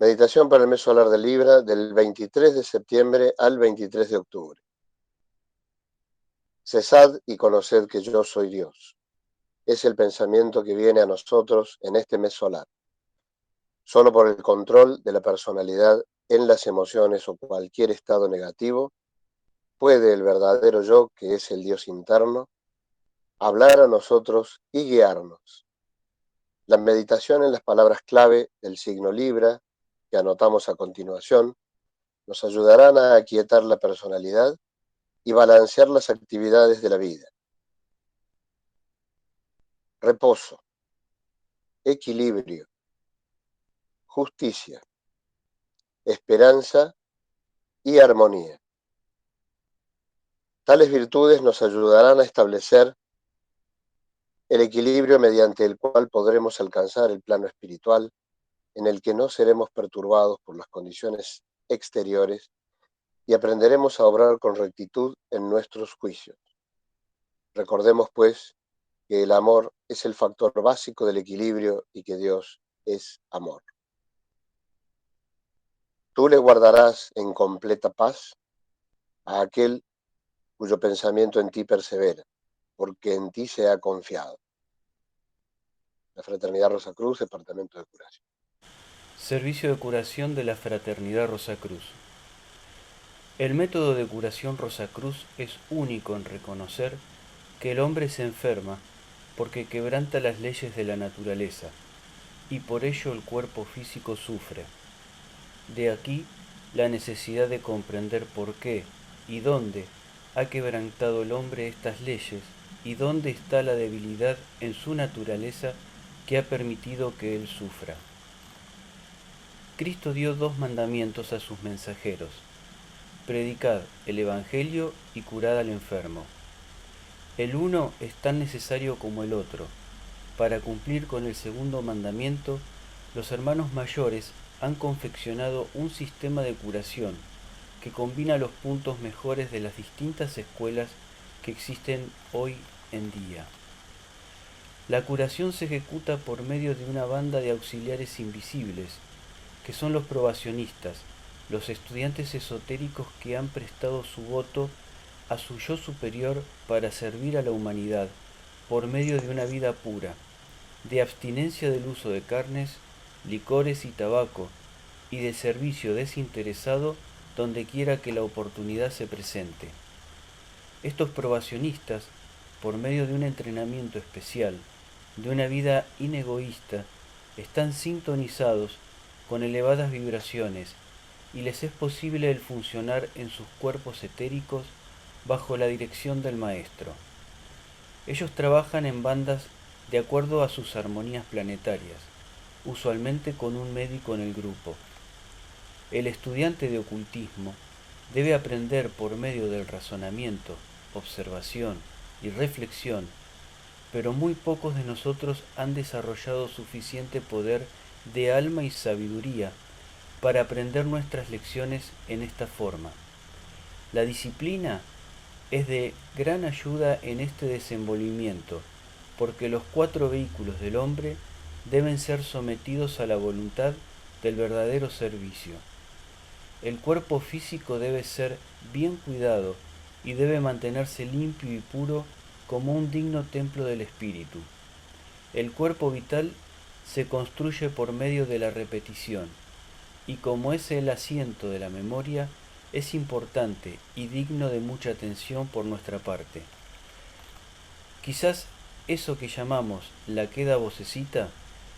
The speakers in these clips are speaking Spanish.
Meditación para el mes solar de Libra del 23 de septiembre al 23 de octubre. Cesad y conoced que yo soy Dios. Es el pensamiento que viene a nosotros en este mes solar. Solo por el control de la personalidad en las emociones o cualquier estado negativo, puede el verdadero yo, que es el Dios interno, hablar a nosotros y guiarnos. La meditación en las palabras clave del signo Libra, que anotamos a continuación, nos ayudarán a aquietar la personalidad y balancear las actividades de la vida. Reposo, equilibrio, justicia, esperanza y armonía. Tales virtudes nos ayudarán a establecer el equilibrio mediante el cual podremos alcanzar el plano espiritual en el que no seremos perturbados por las condiciones exteriores y aprenderemos a obrar con rectitud en nuestros juicios. Recordemos, pues, que el amor es el factor básico del equilibrio y que Dios es amor. Tú le guardarás en completa paz a aquel cuyo pensamiento en ti persevera, porque en ti se ha confiado. La Fraternidad Rosacruz, Departamento de Curación. Servicio de curación de la Fraternidad Rosacruz. El método de curación Rosacruz es único en reconocer que el hombre se enferma porque quebranta las leyes de la naturaleza y por ello el cuerpo físico sufre. De aquí la necesidad de comprender por qué y dónde ha quebrantado el hombre estas leyes y dónde está la debilidad en su naturaleza que ha permitido que él sufra. Cristo dio dos mandamientos a sus mensajeros: predicad el Evangelio y curad al enfermo. El uno es tan necesario como el otro. Para cumplir con el segundo mandamiento, los hermanos mayores han confeccionado un sistema de curación que combina los puntos mejores de las distintas escuelas que existen hoy en día. La curación se ejecuta por medio de una banda de auxiliares invisibles, que son los probacionistas, los estudiantes esotéricos que han prestado su voto a su yo superior para servir a la humanidad por medio de una vida pura, de abstinencia del uso de carnes, licores y tabaco, y de servicio desinteresado donde quiera que la oportunidad se presente. Estos probacionistas, por medio de un entrenamiento especial, de una vida inegoísta, están sintonizados con elevadas vibraciones y les es posible el funcionar en sus cuerpos etéricos bajo la dirección del maestro. Ellos trabajan en bandas de acuerdo a sus armonías planetarias, usualmente con un médico en el grupo. El estudiante de ocultismo debe aprender por medio del razonamiento, observación y reflexión, pero muy pocos de nosotros han desarrollado suficiente poder de alma y sabiduría para aprender nuestras lecciones en esta forma. La disciplina es de gran ayuda en este desenvolvimiento, porque los cuatro vehículos del hombre deben ser sometidos a la voluntad del verdadero servicio. El cuerpo físico debe ser bien cuidado y debe mantenerse limpio y puro como un digno templo del espíritu. El cuerpo vital se construye por medio de la repetición, y como es el asiento de la memoria, es importante y digno de mucha atención por nuestra parte. Quizás eso que llamamos la queda vocecita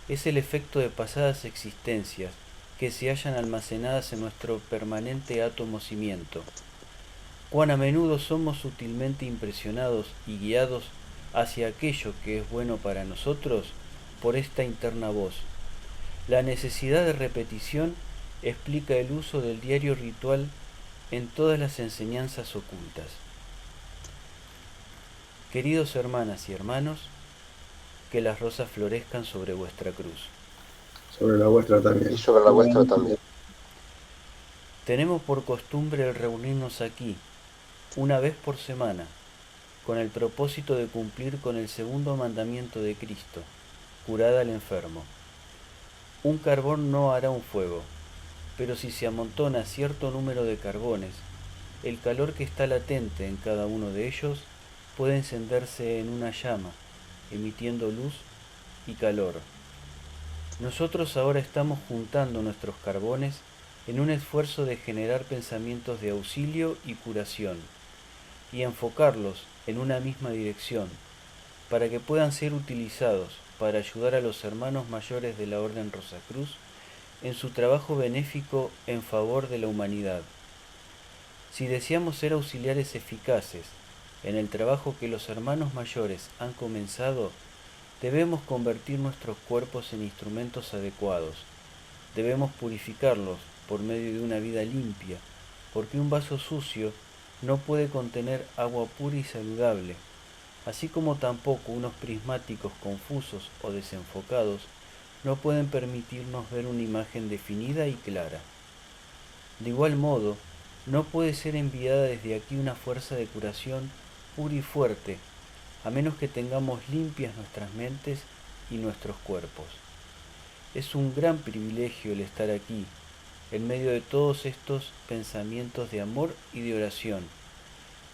es el efecto de pasadas existencias que se hallan almacenadas en nuestro permanente átomo cimiento. Cuán a menudo somos sutilmente impresionados y guiados hacia aquello que es bueno para nosotros por esta interna voz. La necesidad de repetición explica el uso del diario ritual en todas las enseñanzas ocultas. Queridos hermanas y hermanos, que las rosas florezcan sobre vuestra cruz. Sobre la vuestra Y también. sobre la vuestra también. Tenemos por costumbre el reunirnos aquí, una vez por semana, con el propósito de cumplir con el segundo mandamiento de Cristo: curad al enfermo. Un carbón no hará un fuego, pero si se amontona cierto número de carbones, el calor que está latente en cada uno de ellos puede encenderse en una llama, emitiendo luz y calor. Nosotros ahora estamos juntando nuestros carbones en un esfuerzo de generar pensamientos de auxilio y curación, y enfocarlos en una misma dirección, para que puedan ser utilizados para ayudar a los hermanos mayores de la Orden Rosacruz en su trabajo benéfico en favor de la humanidad. Si deseamos ser auxiliares eficaces en el trabajo que los hermanos mayores han comenzado, debemos convertir nuestros cuerpos en instrumentos adecuados. Debemos purificarlos por medio de una vida limpia, porque un vaso sucio no puede contener agua pura y saludable, así como tampoco unos prismáticos confusos o desenfocados no pueden permitirnos ver una imagen definida y clara. De igual modo, no puede ser enviada desde aquí una fuerza de curación pura y fuerte, a menos que tengamos limpias nuestras mentes y nuestros cuerpos. Es un gran privilegio el estar aquí, en medio de todos estos pensamientos de amor y de oración,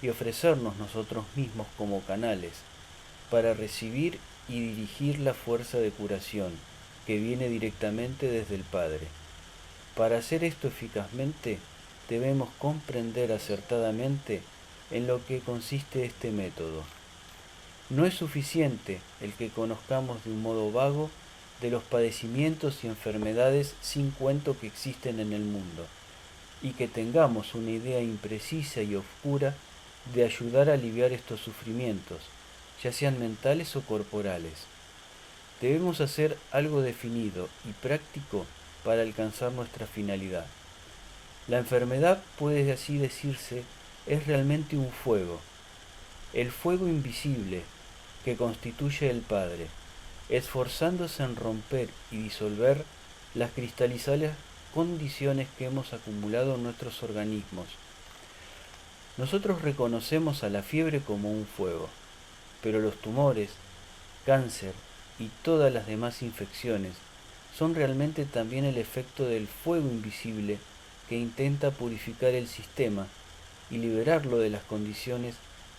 y ofrecernos nosotros mismos como canales para recibir y dirigir la fuerza de curación que viene directamente desde el Padre. Para hacer esto eficazmente, debemos comprender acertadamente en lo que consiste este método. No es suficiente el que conozcamos de un modo vago de los padecimientos y enfermedades sin cuento que existen en el mundo, y que tengamos una idea imprecisa y oscura de ayudar a aliviar estos sufrimientos, ya sean mentales o corporales. Debemos hacer algo definido y práctico para alcanzar nuestra finalidad. La enfermedad, puede así decirse, es realmente un fuego, el fuego invisible que constituye el Padre, esforzándose en romper y disolver las cristalizadas condiciones que hemos acumulado en nuestros organismos. Nosotros reconocemos a la fiebre como un fuego, pero los tumores, cáncer y todas las demás infecciones son realmente también el efecto del fuego invisible que intenta purificar el sistema y liberarlo de las condiciones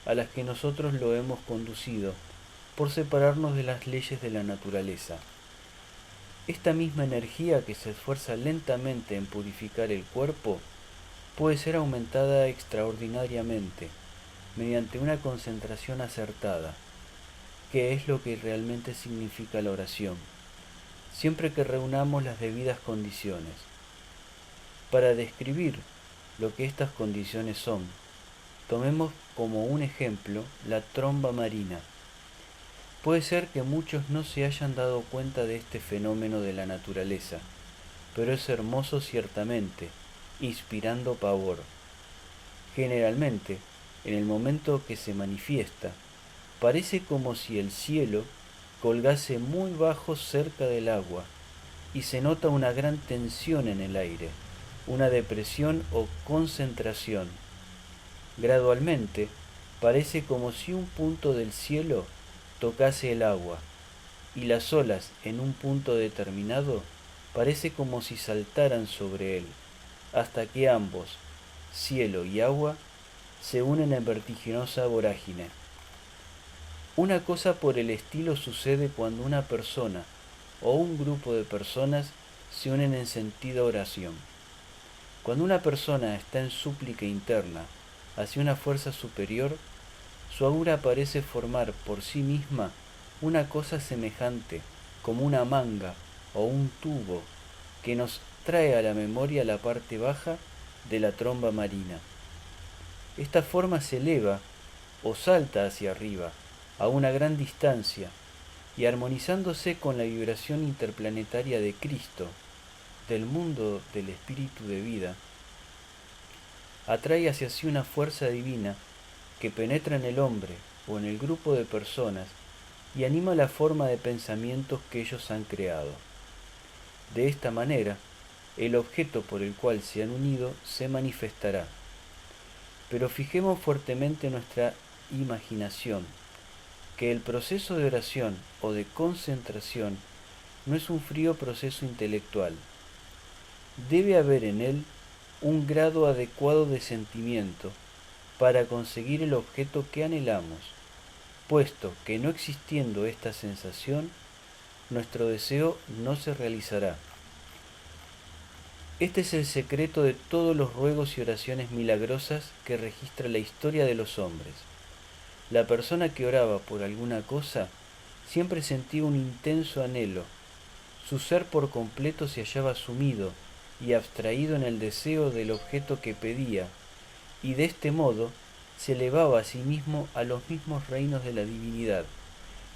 a las que nosotros lo hemos conducido por separarnos de las leyes de la naturaleza. Esta misma energía que se esfuerza lentamente en purificar el cuerpo puede ser aumentada extraordinariamente mediante una concentración acertada, que es lo que realmente significa la oración, siempre que reunamos las debidas condiciones. Para describir lo que estas condiciones son, tomemos como un ejemplo la tromba marina. Puede ser que muchos no se hayan dado cuenta de este fenómeno de la naturaleza, pero es hermoso ciertamente, inspirando pavor. Generalmente, en el momento que se manifiesta, parece como si el cielo colgase muy bajo cerca del agua, y se nota una gran tensión en el aire, una depresión o concentración. Gradualmente, parece como si un punto del cielo tocase el agua, y las olas en un punto determinado parece como si saltaran sobre él, hasta que ambos, cielo y agua, se unen en vertiginosa vorágine. Una cosa por el estilo sucede cuando una persona o un grupo de personas se unen en sentido oración. Cuando una persona está en súplica interna hacia una fuerza superior, su aura parece formar por sí misma una cosa semejante como una manga o un tubo que nos trae a la memoria la parte baja de la tromba marina. Esta forma se eleva o salta hacia arriba a una gran distancia y armonizándose con la vibración interplanetaria de Cristo, del mundo del espíritu de vida, atrae hacia sí una fuerza divina que penetra en el hombre o en el grupo de personas y anima la forma de pensamientos que ellos han creado. De esta manera, el objeto por el cual se han unido se manifestará. Pero fijemos fuertemente nuestra imaginación, que el proceso de oración o de concentración no es un frío proceso intelectual. debe haber en él un grado adecuado de sentimiento para conseguir el objeto que anhelamos, puesto que no existiendo esta sensación, nuestro deseo no se realizará. Este es el secreto de todos los ruegos y oraciones milagrosas que registra la historia de los hombres. La persona que oraba por alguna cosa siempre sentía un intenso anhelo. Su ser por completo se hallaba sumido y abstraído en el deseo del objeto que pedía, y de este modo se elevaba a sí mismo a los mismos reinos de la divinidad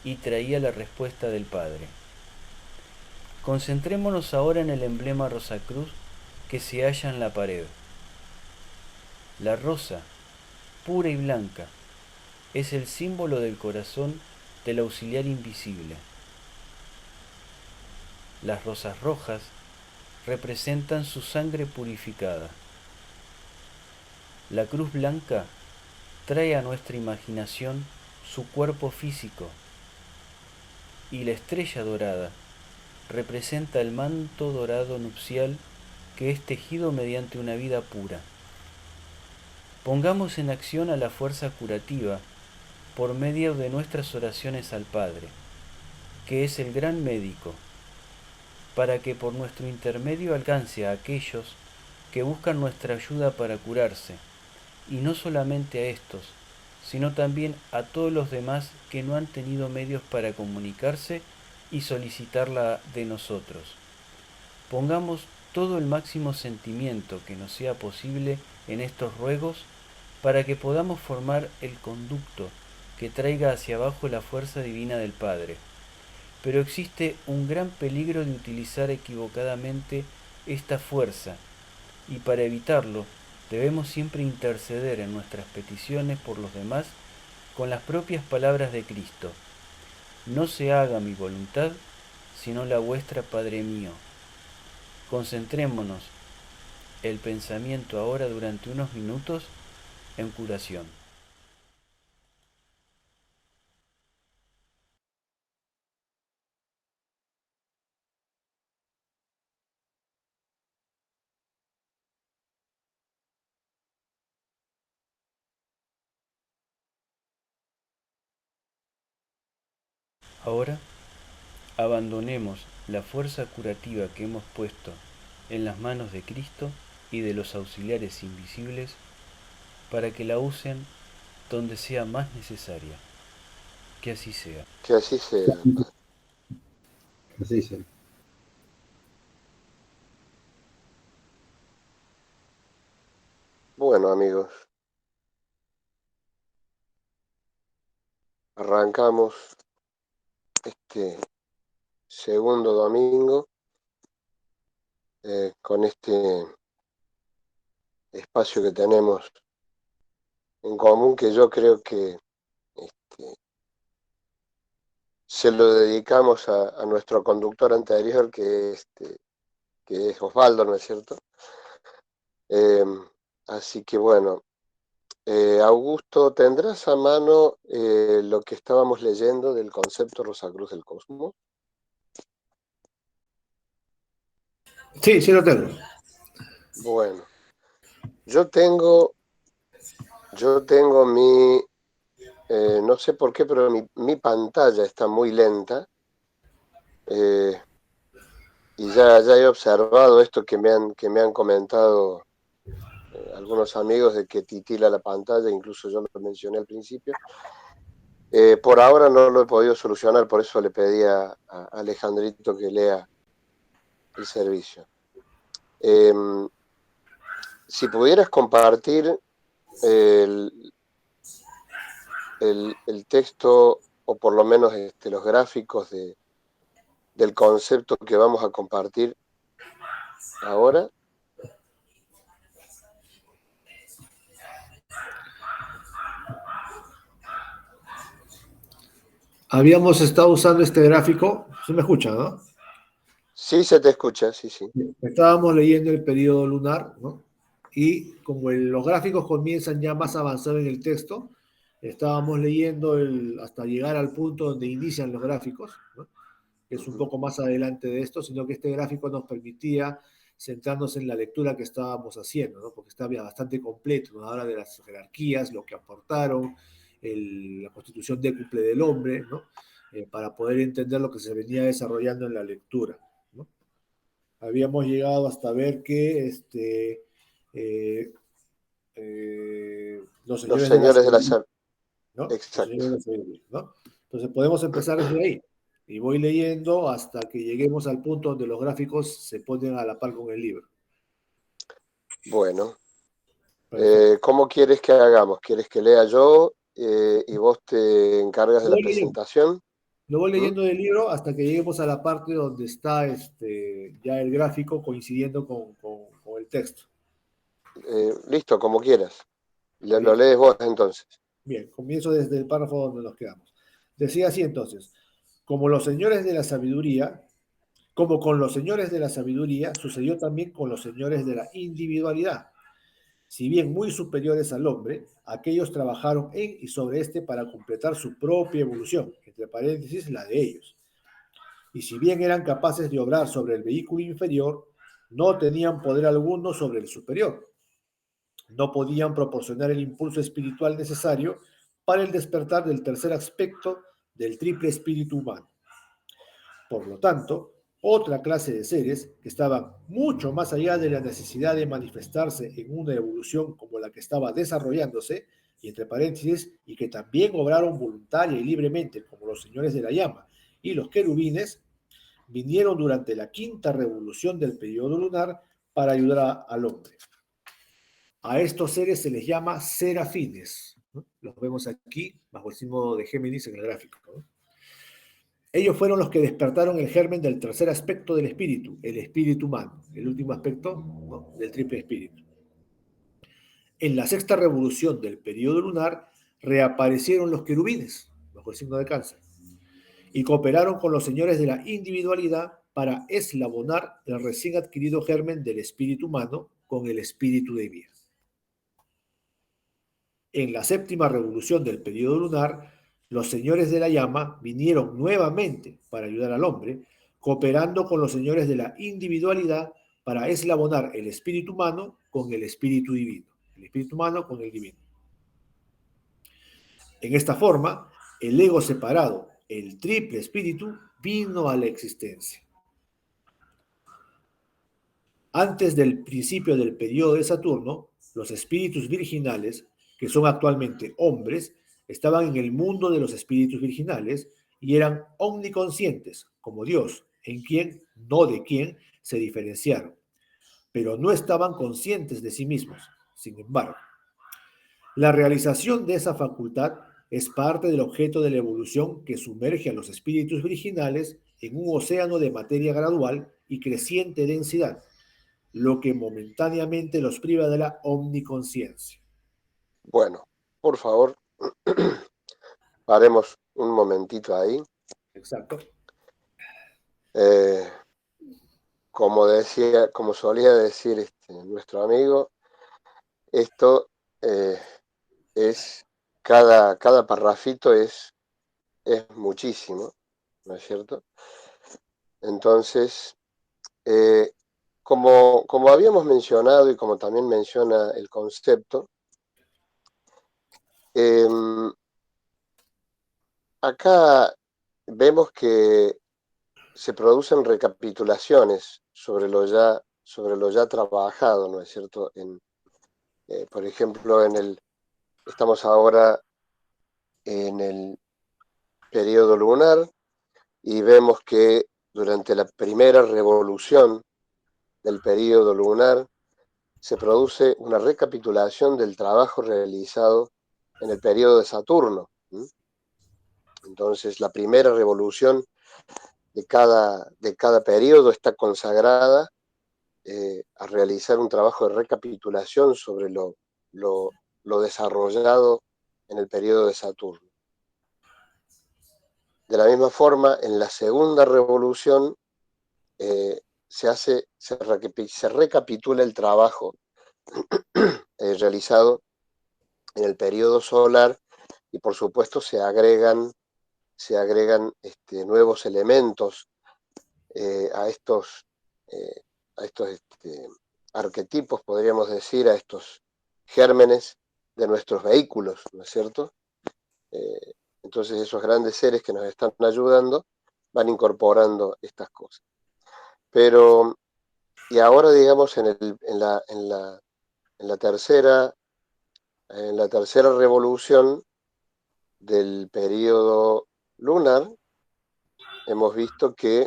y traía la respuesta del Padre. Concentrémonos ahora en el emblema Rosacruz que se halla en la pared. La rosa, pura y blanca, es el símbolo del corazón del auxiliar invisible. Las rosas rojas representan su sangre purificada. La cruz blanca trae a nuestra imaginación su cuerpo físico y la estrella dorada representa el manto dorado nupcial que es tejido mediante una vida pura. Pongamos en acción a la fuerza curativa por medio de nuestras oraciones al Padre, que es el gran médico, para que por nuestro intermedio alcance a aquellos que buscan nuestra ayuda para curarse, y no solamente a estos, sino también a todos los demás que no han tenido medios para comunicarse y solicitarla de nosotros. Pongamos todo el máximo sentimiento que nos sea posible en estos ruegos para que podamos formar el conducto que traiga hacia abajo la fuerza divina del Padre. Pero existe un gran peligro de utilizar equivocadamente esta fuerza, y para evitarlo debemos siempre interceder en nuestras peticiones por los demás con las propias palabras de Cristo. No se haga mi voluntad, sino la vuestra, Padre mío. Concentrémonos el pensamiento ahora durante unos minutos en curación. Ahora abandonemos la fuerza curativa que hemos puesto en las manos de Cristo y de los auxiliares invisibles para que la usen donde sea más necesaria. Que así sea. Que así sea, Padre. Así sea. Bueno, amigos, arrancamos este segundo domingo con este espacio que tenemos en común, que yo creo que este, se lo dedicamos a nuestro conductor anterior, que es Osvaldo, ¿no es cierto? Eh, Así que bueno, Augusto, ¿tendrás a mano lo que estábamos leyendo del concepto Rosacruz del Cosmos? Sí, sí lo tengo. Bueno, yo tengo mi, no sé por qué, pero mi pantalla está muy lenta, eh, y ya he observado esto que me han comentado algunos amigos de que titila la pantalla, incluso yo lo mencioné al principio. Por ahora no lo he podido solucionar, por eso le pedí a Alejandrito que lea el servicio. Si pudieras compartir el, el texto, o por lo menos los gráficos del concepto que vamos a compartir ahora. Habíamos estado usando este gráfico, se me escucha, ¿no? Sí, se te escucha, sí, sí. Estábamos leyendo el periodo lunar, ¿no? Y como los gráficos comienzan ya más avanzado en el texto, estábamos leyendo hasta llegar al punto donde inician los gráficos, ¿no? Que es un Uh-huh. poco más adelante de esto, sino que este gráfico nos permitía centrándose en la lectura que estábamos haciendo, ¿no? Porque está bastante completo, nos habla de las jerarquías, lo que aportaron, la constitución décuple del hombre, ¿no? Para poder entender lo que se venía desarrollando en la lectura, ¿no? Habíamos llegado hasta ver que eh, los Los señores de la señores de la sabiduría, ¿no? Los Exacto. señores de la sabiduría, ¿no? Entonces podemos empezar desde ahí. Y voy leyendo hasta que lleguemos al punto donde los gráficos se ponen a la par con el libro. Bueno, Perfecto. ¿cómo quieres que hagamos? ¿Quieres que lea yo y vos te encargas de Lo la voy leyendo. presentación? Lo voy ¿Mm? leyendo del libro hasta que lleguemos a la parte donde está ya el gráfico coincidiendo con el texto. Listo, como quieras. Lo Listo. lees vos entonces. Bien, comienzo desde el párrafo donde nos quedamos. Decía así entonces, como los señores de la sabiduría, como con los señores de la sabiduría, sucedió también con los señores de la individualidad. Si bien muy superiores al hombre, aquellos trabajaron en y sobre este para completar su propia evolución, entre paréntesis, la de ellos. Y si bien eran capaces de obrar sobre el vehículo inferior, no tenían poder alguno sobre el superior. No podían proporcionar el impulso espiritual necesario para el despertar del tercer aspecto del triple espíritu humano. Por lo tanto, otra clase de seres que estaban mucho más allá de la necesidad de manifestarse en una evolución como la que estaba desarrollándose, y entre paréntesis, y que también obraron voluntaria y libremente como los señores de la llama y los querubines, vinieron durante la quinta revolución del periodo lunar para ayudar al hombre. A estos seres se les llama serafines, ¿no? Los vemos aquí bajo el símbolo de Géminis en el gráfico, ¿no? Ellos fueron los que despertaron el germen del tercer aspecto del espíritu, el espíritu humano, el último aspecto, ¿no?, del triple espíritu. En la sexta revolución del periodo lunar reaparecieron los querubines, bajo el signo de Cáncer, y cooperaron con los señores de la individualidad para eslabonar el recién adquirido germen del espíritu humano con el espíritu de vida. En la séptima revolución del periodo lunar, los señores de la llama vinieron nuevamente para ayudar al hombre, cooperando con los señores de la individualidad para eslabonar el espíritu humano con el espíritu divino, el espíritu humano con el divino. En esta forma, el ego separado, el triple espíritu, vino a la existencia. Antes del principio del periodo de Saturno, los espíritus virginales, que son actualmente hombres, estaban en el mundo de los espíritus virginales y eran omniconscientes, como Dios, en quien, no de quien, se diferenciaron, pero no estaban conscientes de sí mismos. Sin embargo, la realización de esa facultad es parte del objeto de la evolución que sumerge a los espíritus virginales en un océano de materia gradual y creciente densidad, lo que momentáneamente los priva de la omniconciencia. Bueno, por favor, paremos un momentito ahí. Exacto. Eh, como solía decir nuestro amigo, esto es, cada parrafito es muchísimo, ¿no es cierto? Entonces, como habíamos mencionado y como también menciona el concepto, acá vemos que se producen recapitulaciones sobre lo ya trabajado, ¿no es cierto? Por ejemplo, estamos ahora en el periodo lunar y vemos que durante la primera revolución del periodo lunar se produce una recapitulación del trabajo realizado en el periodo de Saturno. Entonces, la primera revolución de cada periodo está consagrada a realizar un trabajo de recapitulación sobre lo desarrollado en el periodo de Saturno. De la misma forma, en la segunda revolución se recapitula el trabajo realizado en el periodo solar y por supuesto se agregan nuevos elementos a estos arquetipos, podríamos decir, a estos gérmenes de nuestros vehículos, ¿no es cierto? Entonces esos grandes seres que nos están ayudando van incorporando estas cosas. Pero, y ahora digamos en la tercera revolución del periodo lunar, hemos visto que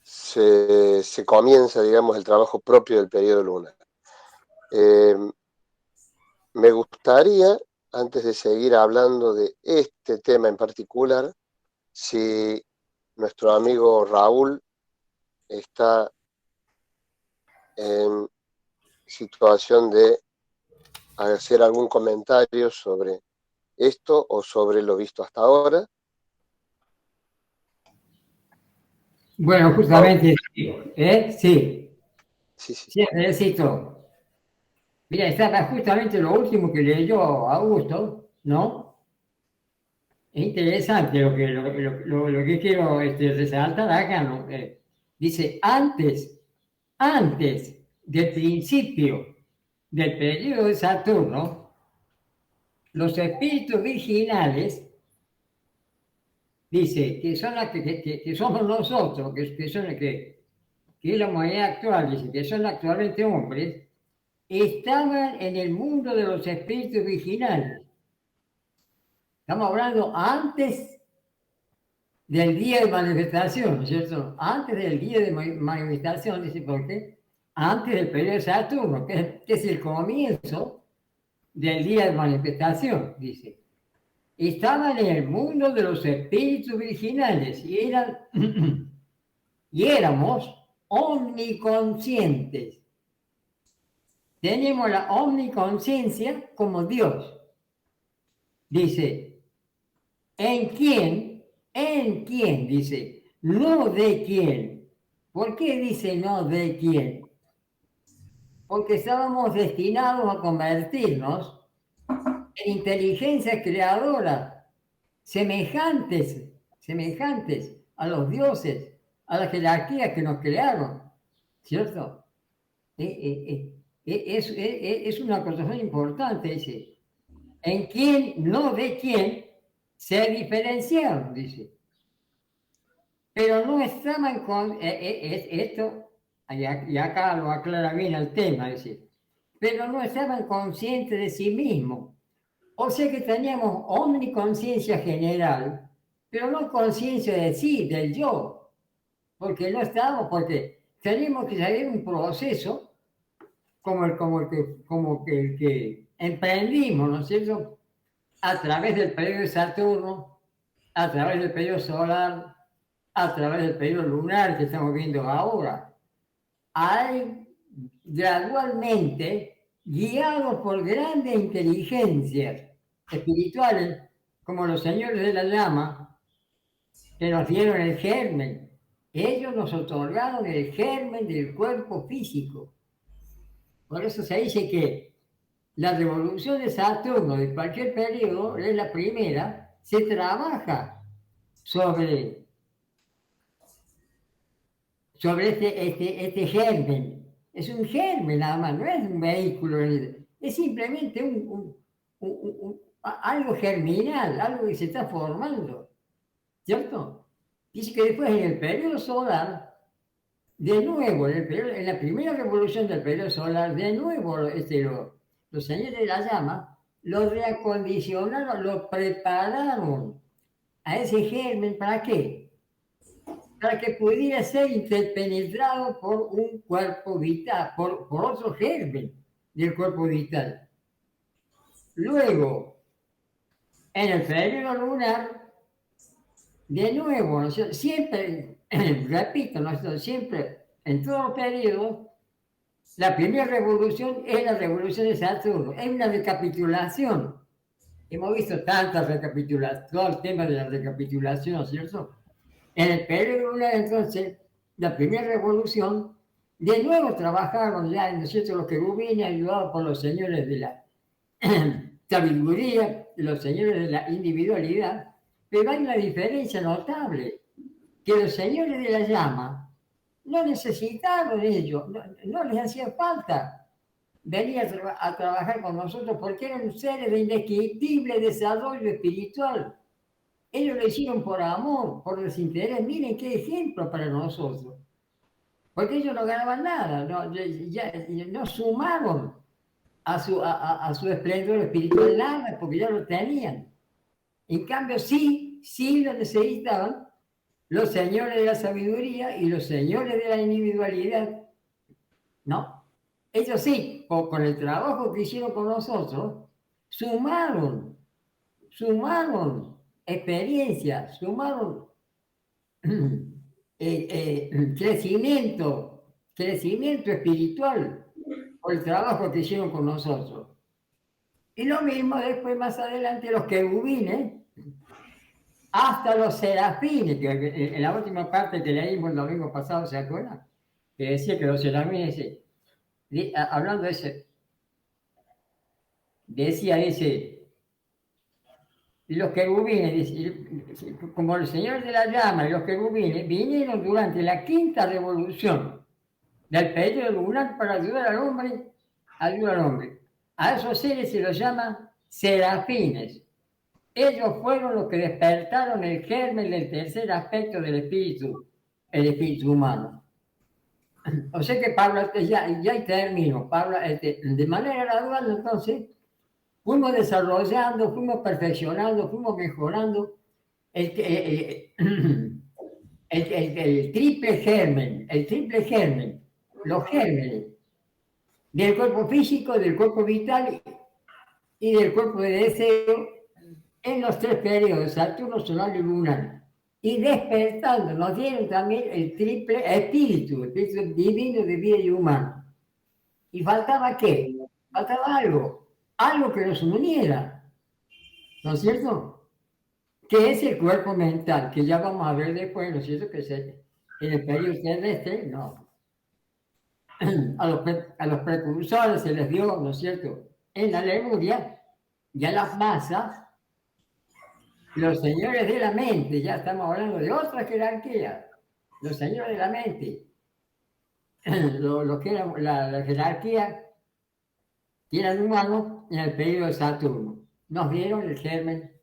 se comienza, digamos, el trabajo propio del periodo lunar. Me gustaría, antes de seguir hablando de este tema en particular, si nuestro amigo Raúl está en situación de hacer algún comentario sobre esto o sobre lo visto hasta ahora. Bueno, justamente sí. Sí. Sí, necesito. Mira, estaba justamente lo último que leyó Augusto, ¿no? Es interesante lo que quiero resaltar acá, ¿no? Dice, antes del principio del periodo de Saturno, los espíritus virginales, dice, que somos nosotros, que es la humanidad actual, dice, que son actualmente hombres, estaban en el mundo de los espíritus virginales. Estamos hablando antes del día de manifestación, ¿cierto? Antes del día de manifestación, dice, ¿por qué? Antes del periodo de Saturno, que es el comienzo del día de manifestación, dice. Estaban en el mundo de los espíritus virginales y éramos omniconscientes. Tenemos la omniconciencia como Dios. Dice, ¿en quién? Dice, no de quién. ¿Por qué dice no de quién? Porque estábamos destinados a convertirnos en inteligencias creadoras semejantes a los dioses, a las jerarquías que nos crearon, ¿cierto? Es una cosa muy importante, dice. En quién, no de quién, se diferenciaron, dice. Pero no estaban con esto, y acá lo aclara bien el tema, dice. Pero no estaban conscientes de sí mismos. O sea que teníamos omniconciencia general, pero no conciencia de sí, del yo. Porque no estábamos, porque teníamos que salir un proceso como el que emprendimos, ¿no es cierto? A través del periodo de Saturno, a través del periodo solar, a través del periodo lunar que estamos viendo ahora. Hay gradualmente, guiados por grandes inteligencias espirituales, como los señores de la llama, que nos dieron el germen. Ellos nos otorgaron el germen del cuerpo físico. Por eso se dice que la revolución de Saturno de cualquier periodo, es la primera, se trabaja sobre este germen. Es un germen nada más, no es un vehículo, es simplemente algo germinal, algo que se está formando, ¿cierto? Dice que después en el periodo solar, de nuevo, en la primera revolución del periodo solar, de nuevo los señores de la llama lo reacondicionaron, lo prepararon a ese germen. ¿Para qué? Para que pudiera ser interpenetrado por un cuerpo vital, por otro germen del cuerpo vital. Luego, en el periodo lunar, de nuevo, ¿no? Siempre, repito, ¿no? Siempre, en todos los periodos, la primera revolución es la revolución de Saturno, es una recapitulación. Hemos visto tantas recapitulaciones, todo el tema de la recapitulación, ¿cierto? En el periodo lunar, entonces, la primera revolución, de nuevo trabajaron ya, ¿no es cierto?, los querubines ayudados por los señores de la sabiduría, los señores de la individualidad, pero hay una diferencia notable. que los señores de la llama no necesitaban ellos, no les hacía falta venir a trabajar con nosotros porque eran seres de indescriptible desarrollo espiritual. Ellos lo hicieron por amor, por desinterés. Miren qué ejemplo para nosotros. Porque ellos no ganaban nada, no sumaron a su esplendor espiritual nada, porque ya lo tenían. En cambio, sí lo necesitaban los señores de la sabiduría y los señores de la individualidad, ¿no? Ellos sí, con el trabajo que hicieron con nosotros, sumaron experiencias, sumaron crecimiento espiritual por el trabajo que hicieron con nosotros. Y lo mismo después, más adelante, los querubines, hasta los serafines, que en la última parte que leímos el domingo pasado, ¿se acuerdan? Que decía que los serafines, hablando de ese, decía ese, los querubines, como el Señor de la Llama y los querubines, vinieron durante la quinta revolución del periodo lunar para ayudar al hombre, A esos seres se los llama serafines. Ellos fueron los que despertaron el germen del tercer aspecto del espíritu, el espíritu humano. O sea que Pablo, ya termino, Pablo, de manera gradual entonces, fuimos desarrollando, fuimos perfeccionando, fuimos mejorando el triple germen, los gérmenes del cuerpo físico, del cuerpo vital y del cuerpo de deseo en los tres periodos, Saturno, solar y lunar. Y despertando, nos dieron también el triple espíritu divino de vida y humano. ¿Y faltaba qué? Faltaba algo que nos uniera, ¿no es cierto? Que es el cuerpo mental, que ya vamos a ver después, ¿no es cierto? Que en el periodo terrestre, no. A los precursores se les dio, ¿no es cierto? En la Lemuria, ya las masas, los señores de la mente, ya estamos hablando de otra jerarquía, los señores de la mente, lo que era la jerarquía, que eran humanos en el periodo de Saturno, nos dieron el germen,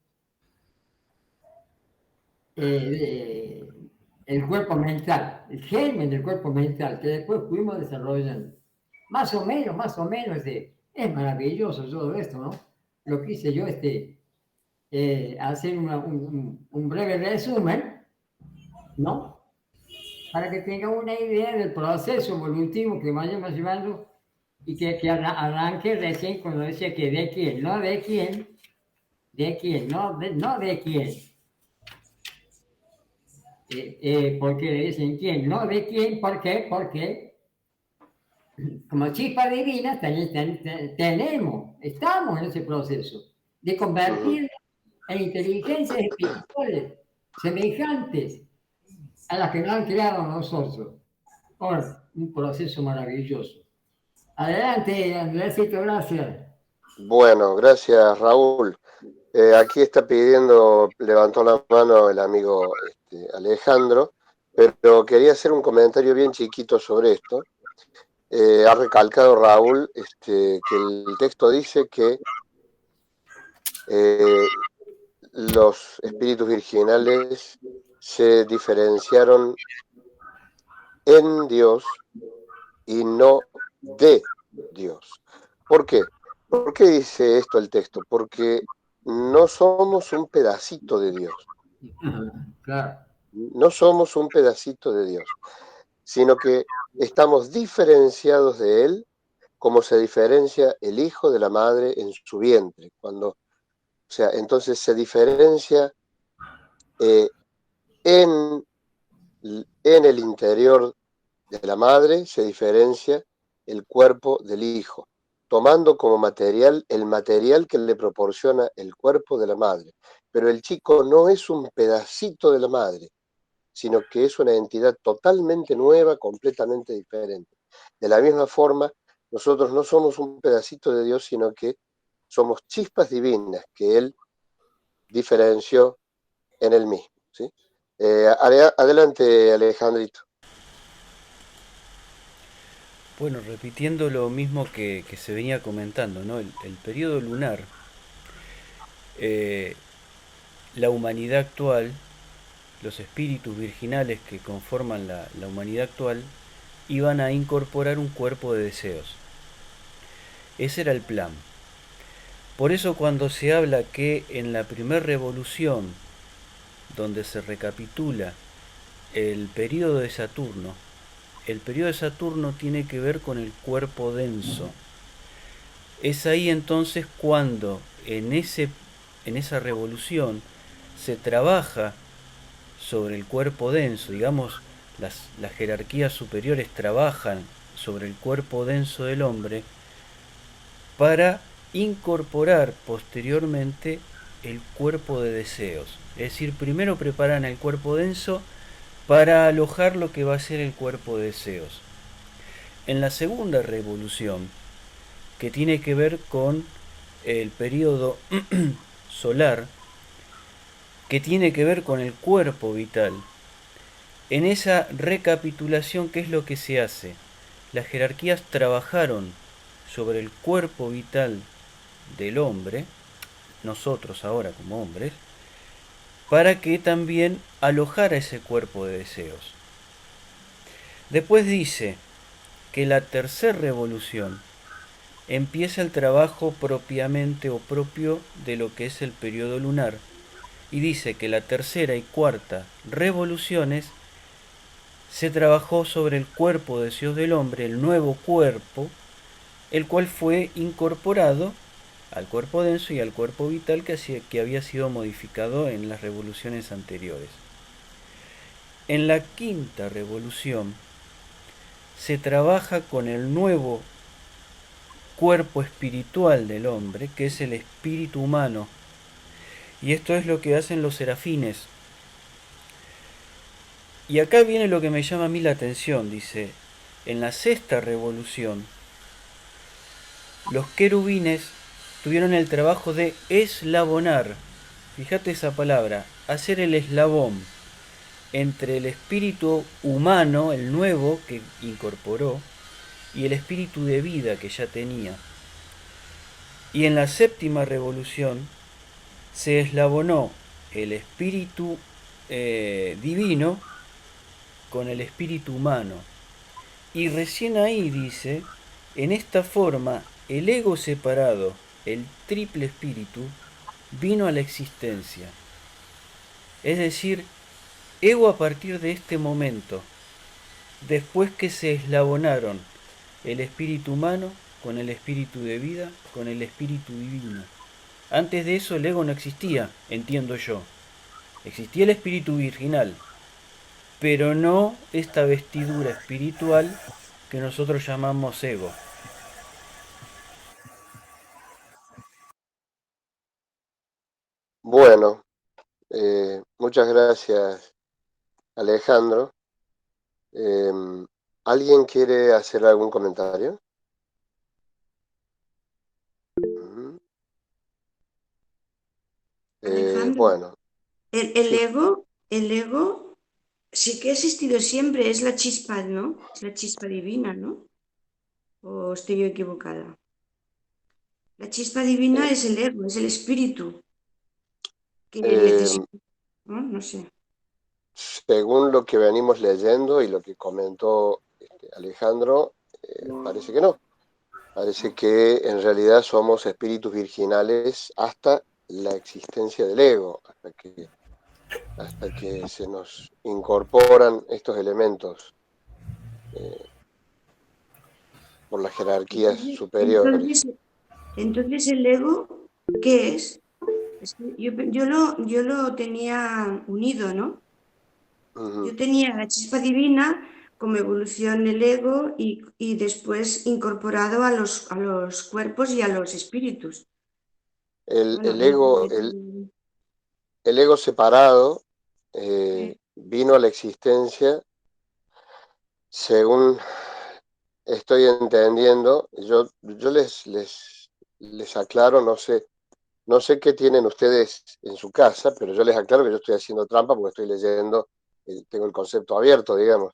el cuerpo mental, el germen del cuerpo mental, que después fuimos desarrollando. Más o menos, es maravilloso todo esto, ¿no? Lo que hice yo, hacer un breve resumen, ¿no? Para que tengan una idea del proceso evolutivo que vayamos llevando y que arranque recién cuando decía que de quién, no de quién, no de quién. Porque le dicen quién, no de quién, ¿por qué? Porque como chispa divina estamos en ese proceso de convertirnos en inteligencias espirituales semejantes a las que nos han creado nosotros. Ahora, un proceso maravilloso. Adelante, Andresito, gracias. Bueno, gracias, Raúl. Aquí está levantó la mano el amigo Alejandro, pero quería hacer un comentario bien chiquito sobre esto. Ha recalcado Raúl que el texto dice que los espíritus virginales se diferenciaron en Dios y no de Dios. ¿Por qué? ¿Por qué dice esto el texto? Porque no somos un pedacito de Dios. Claro. No somos un pedacito de Dios, sino que estamos diferenciados de Él como se diferencia el hijo de la madre en su vientre. Entonces se diferencia en el interior de la madre, se diferencia el cuerpo del hijo, tomando como material el material que le proporciona el cuerpo de la madre. Pero el chico no es un pedacito de la madre, sino que es una entidad totalmente nueva, completamente diferente. De la misma forma, nosotros no somos un pedacito de Dios, sino que somos chispas divinas que Él diferenció en Él mismo, ¿sí? Adelante, Alejandrito. Bueno, repitiendo lo mismo que se venía comentando, ¿no? El periodo lunar, eh, la humanidad actual, los espíritus virginales que conforman la humanidad actual, iban a incorporar un cuerpo de deseos. Ese era el plan. Por eso cuando se habla que en la primera revolución, donde se recapitula el periodo de Saturno, el periodo de Saturno tiene que ver con el cuerpo denso. Es ahí entonces cuando en esa revolución se trabaja sobre el cuerpo denso, digamos, las jerarquías superiores trabajan sobre el cuerpo denso del hombre para incorporar posteriormente el cuerpo de deseos. Es decir, primero preparan el cuerpo denso para alojar lo que va a ser el cuerpo de deseos. En la segunda revolución, que tiene que ver con el periodo solar, que tiene que ver con el cuerpo vital, en esa recapitulación, ¿qué es lo que se hace? Las jerarquías trabajaron sobre el cuerpo vital del hombre, nosotros ahora como hombres, para que también alojara ese cuerpo de deseos. Después dice que la tercera revolución empieza el trabajo propiamente o propio de lo que es el periodo lunar, y dice que la tercera y cuarta revoluciones se trabajó sobre el cuerpo de Dios del hombre, el nuevo cuerpo, el cual fue incorporado al cuerpo denso y al cuerpo vital que había sido modificado en las revoluciones anteriores. En la quinta revolución se trabaja con el nuevo cuerpo espiritual del hombre, que es el espíritu humano. Y esto es lo que hacen los serafines. Y acá viene lo que me llama a mí la atención, dice, en la sexta revolución, los querubines tuvieron el trabajo de eslabonar, fíjate esa palabra, hacer el eslabón entre el espíritu humano, el nuevo que incorporó, y el espíritu de vida que ya tenía. Y en la séptima revolución se eslabonó el espíritu divino con el espíritu humano. Y recién ahí dice, en esta forma, el ego separado, el triple espíritu, vino a la existencia. Es decir, ego a partir de este momento, después que se eslabonaron el espíritu humano con el espíritu de vida, con el espíritu divino. Antes de eso el ego no existía, entiendo yo. Existía el espíritu virginal, pero no esta vestidura espiritual que nosotros llamamos ego. Bueno, muchas gracias, Alejandro. ¿Alguien quiere hacer algún comentario? Ujú. Alejandro, Bueno, sí. el ego sí que ha existido siempre, es la chispa, ¿no? Es la chispa divina, ¿no? ¿O estoy yo equivocada? La chispa divina eh, es el ego, es el espíritu que eh, necesita, ¿no? No sé. según lo que venimos leyendo y lo que comentó Alejandro, parece que no. Parece que en realidad somos espíritus virginales hasta la existencia del ego, hasta que se nos incorporan estos elementos eh, por las jerarquías Entonces, superiores. entonces, entonces el ego, ¿qué es? Es que yo lo tenía unido, ¿no? Ujú. Yo tenía la chispa divina como evolución del ego y después incorporado a los cuerpos y a los espíritus. El, Bueno, el no ego, sé. el ego separado Sí. vino a la existencia según estoy entendiendo. Yo les aclaro, no sé No sé qué tienen ustedes en su casa, pero yo les aclaro que yo estoy haciendo trampa porque estoy leyendo, tengo el concepto abierto, digamos.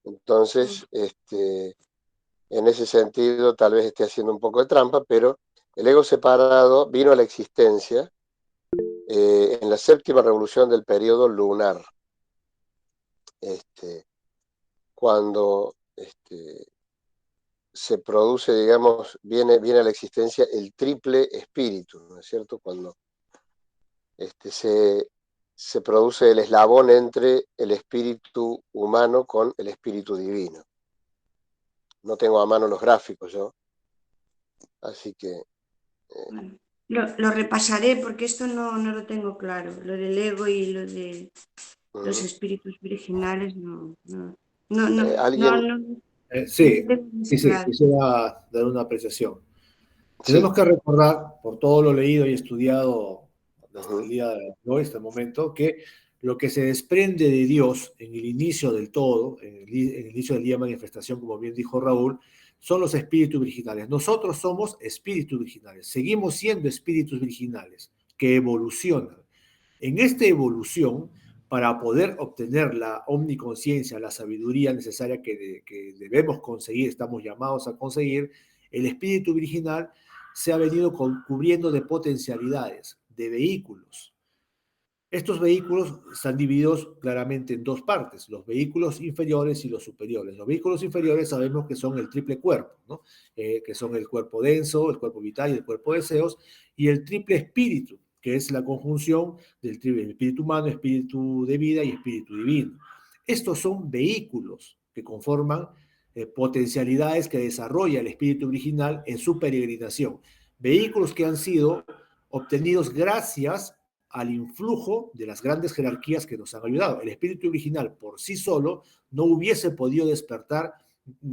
Entonces, en ese sentido, tal vez esté haciendo un poco de trampa, pero el ego separado vino a la existencia en la séptima revolución del periodo lunar, cuando se produce, digamos, viene a la existencia el triple espíritu, ¿no es cierto? Cuando se produce el eslabón entre el espíritu humano con el espíritu divino. No tengo a mano los gráficos yo, así que... Bueno, lo repasaré porque esto no lo tengo claro. Lo del ego y lo de los espíritus virginales no alguien... Sí, tengo muy sí, claro. quisiera dar una apreciación. Sí. Tenemos que recordar, por todo lo leído y estudiado hasta el Uh-huh. día de hoy, este momento, que lo que se desprende de Dios en el inicio del todo, en el inicio del día de manifestación, como bien dijo Raúl, son los espíritus virginales. Nosotros somos espíritus virginales, seguimos siendo espíritus virginales que evolucionan. En esta evolución, para poder obtener la omniconciencia, la sabiduría necesaria que debemos conseguir, estamos llamados a conseguir, el espíritu virginal se ha venido cubriendo de potencialidades, de vehículos. Estos vehículos están divididos claramente en dos partes, los vehículos inferiores y los superiores. Los vehículos inferiores sabemos que son el triple cuerpo, ¿no? Que son el cuerpo denso, el cuerpo vital y el cuerpo de deseos, y el triple espíritu, que es la conjunción del triple espíritu humano, espíritu de vida y espíritu divino. Estos son vehículos que conforman potencialidades que desarrolla el espíritu original en su peregrinación. Vehículos que han sido obtenidos gracias al influjo de las grandes jerarquías que nos han ayudado. El espíritu original por sí solo no hubiese podido despertar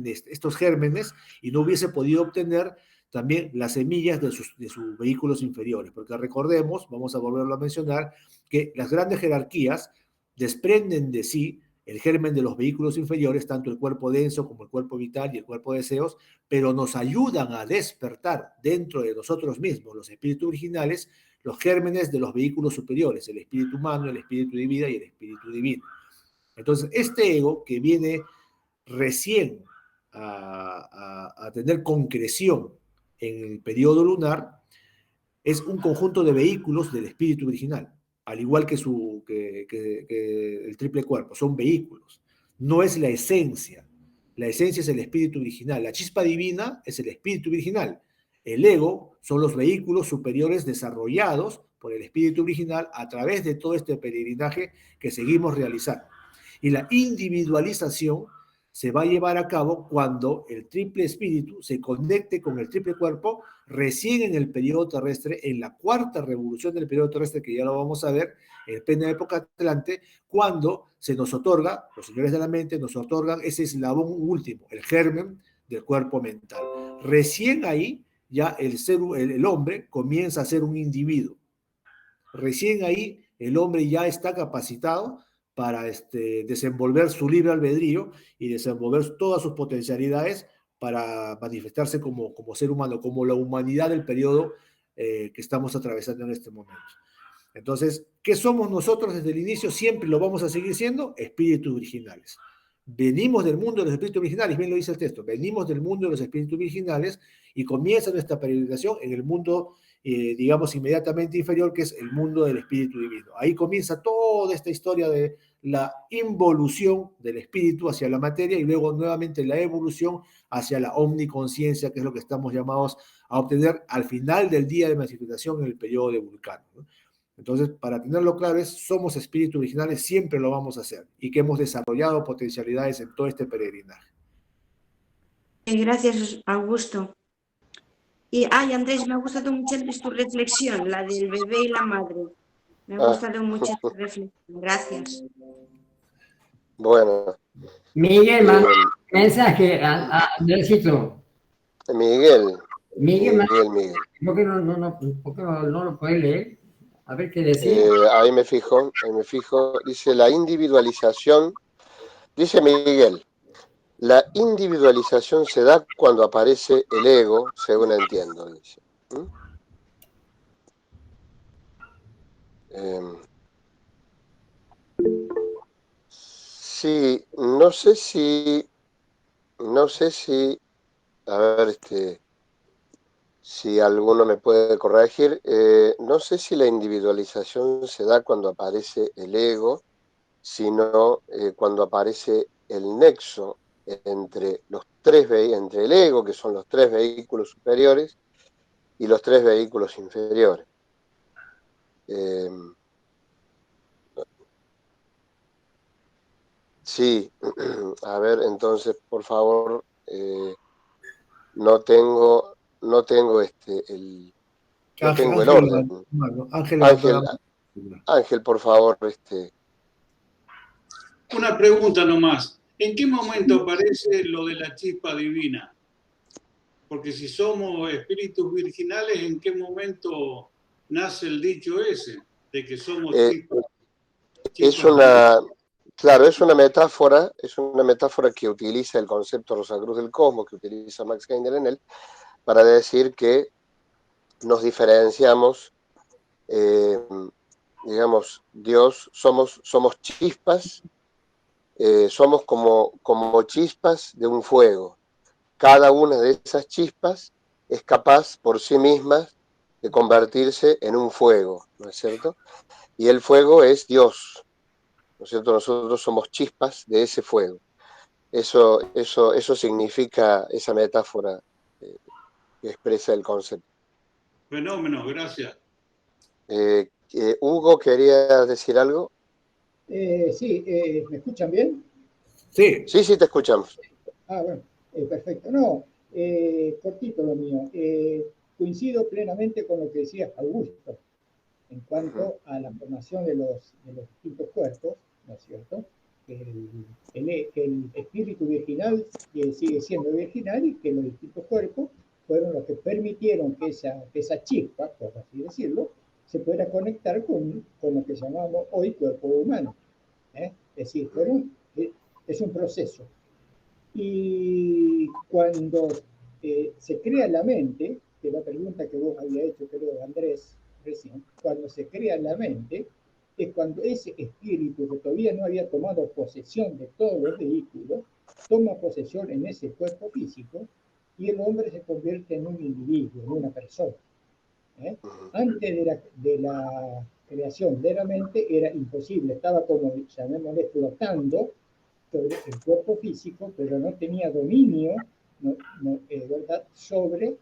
estos gérmenes y no hubiese podido obtener también las semillas de sus vehículos inferiores, porque recordemos, vamos a volverlo a mencionar, que las grandes jerarquías desprenden de sí el germen de los vehículos inferiores, tanto el cuerpo denso como el cuerpo vital y el cuerpo de deseos, pero nos ayudan a despertar dentro de nosotros mismos, los espíritus originales, los gérmenes de los vehículos superiores, el espíritu humano, el espíritu de vida y el espíritu divino. Entonces, este ego que viene recién a tener concreción en el periodo lunar es un conjunto de vehículos del espíritu original, al igual que el triple cuerpo, son vehículos, no es la esencia. La esencia es el espíritu original, la chispa divina es el espíritu original, el ego son los vehículos superiores desarrollados por el espíritu original a través de todo este peregrinaje que seguimos realizando. Y la individualización se va a llevar a cabo cuando el triple espíritu se conecte con el triple cuerpo recién en el periodo terrestre, en la cuarta revolución del periodo terrestre, que ya lo vamos a ver, en plena época Atlante, cuando se nos otorga, los señores de la mente nos otorgan ese eslabón último, el germen del cuerpo mental. Recién ahí ya el hombre comienza a ser un individuo. Recién ahí el hombre ya está capacitado para desenvolver su libre albedrío y desenvolver todas sus potencialidades para manifestarse como ser humano, como la humanidad del periodo que estamos atravesando en este momento. Entonces, ¿qué somos nosotros desde el inicio? Siempre lo vamos a seguir siendo espíritus originales. Venimos del mundo de los espíritus originales, bien lo dice el texto, venimos del mundo de los espíritus originales y comienza nuestra peregrinación en el mundo, digamos, inmediatamente inferior, que es el mundo del espíritu divino. Ahí comienza toda esta historia de la involución del espíritu hacia la materia y luego nuevamente la evolución hacia la omniconciencia, que es lo que estamos llamados a obtener al final del día de manifestación en el periodo de Vulcano, ¿no? Entonces, para tenerlo claro, somos espíritus originales, siempre lo vamos a hacer y que hemos desarrollado potencialidades en todo este peregrinaje. Gracias, Augusto. Y, Andrés, me ha gustado mucho tu reflexión, la del bebé y la madre. Me ha gustado mucho tu reflexión. Gracias. Bueno. Miguel, mensaje a Andresito. Miguel. ¿Por qué no lo puedes leer? A ver qué decir. Ahí me fijo. Dice la individualización. Dice Miguel, la individualización se da cuando aparece el ego, según entiendo, dice. Sí, no sé si, a ver, si alguno me puede corregir, no sé si la individualización se da cuando aparece el ego, sino cuando aparece el nexo entre entre el ego, que son los tres vehículos superiores, y los tres vehículos inferiores. Sí, a ver, entonces, por favor, no tengo, no tengo no tengo el Ángel, orden. Ángel levantó la Ángel, mano. Ángel, por favor, Una pregunta nomás. ¿En qué momento aparece lo de la chispa divina? Porque si somos espíritus virginales, ¿en qué momento nace el dicho ese de que somos es chispas una, claro, es una metáfora que utiliza el concepto Rosacruz del Cosmos, que utiliza Max Heiner en él, para decir que nos diferenciamos, digamos, Dios, somos chispas, somos como chispas de un fuego. Cada una de esas chispas es capaz por sí misma de convertirse en un fuego, ¿no es cierto? Y el fuego es Dios, ¿no es cierto? Nosotros somos chispas de ese fuego. Eso significa esa metáfora que expresa el concepto. Fenómeno, gracias. Hugo, ¿quería decir algo? Sí, ¿me escuchan bien? Sí. Sí, sí, te escuchamos. Bueno, perfecto. No, cortito lo mío. Coincido plenamente con lo que decía Augusto en cuanto a la formación de los distintos cuerpos, ¿no es cierto? El espíritu virginal sigue siendo virginal y que los distintos cuerpos fueron los que permitieron que esa chispa, por así decirlo, se pudiera conectar con lo que llamamos hoy cuerpo humano. Es decir, es un proceso. Y cuando se crea la mente, que es la pregunta que vos había hecho, creo, Andrés, recién, cuando se crea la mente, es cuando ese espíritu que todavía no había tomado posesión de todos los vehículos, toma posesión en ese cuerpo físico y el hombre se convierte en un individuo, en una persona. Antes de la creación de la mente era imposible, estaba como, llamémosle, flotando sobre el cuerpo físico, pero no tenía dominio ¿verdad? Sobre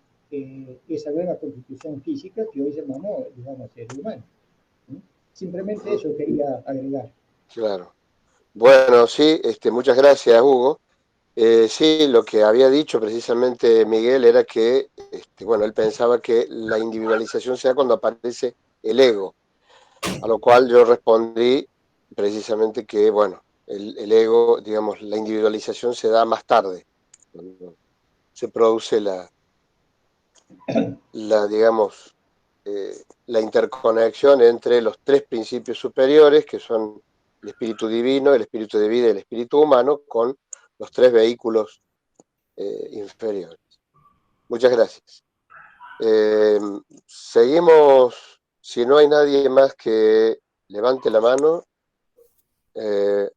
esa nueva constitución física que hoy llamamos, digamos, ser humano. Simplemente eso quería agregar. Claro. Bueno, sí, muchas gracias, Hugo. Sí, lo que había dicho precisamente Miguel era que, bueno, él pensaba que la individualización se da cuando aparece el ego, a lo cual yo respondí precisamente que, bueno, el ego, digamos, la individualización se da más tarde, cuando se produce digamos, la interconexión entre los tres principios superiores, que son el espíritu divino, el espíritu de vida y el espíritu humano, con los tres vehículos inferiores. Muchas gracias. Seguimos, si no hay nadie más que levante la mano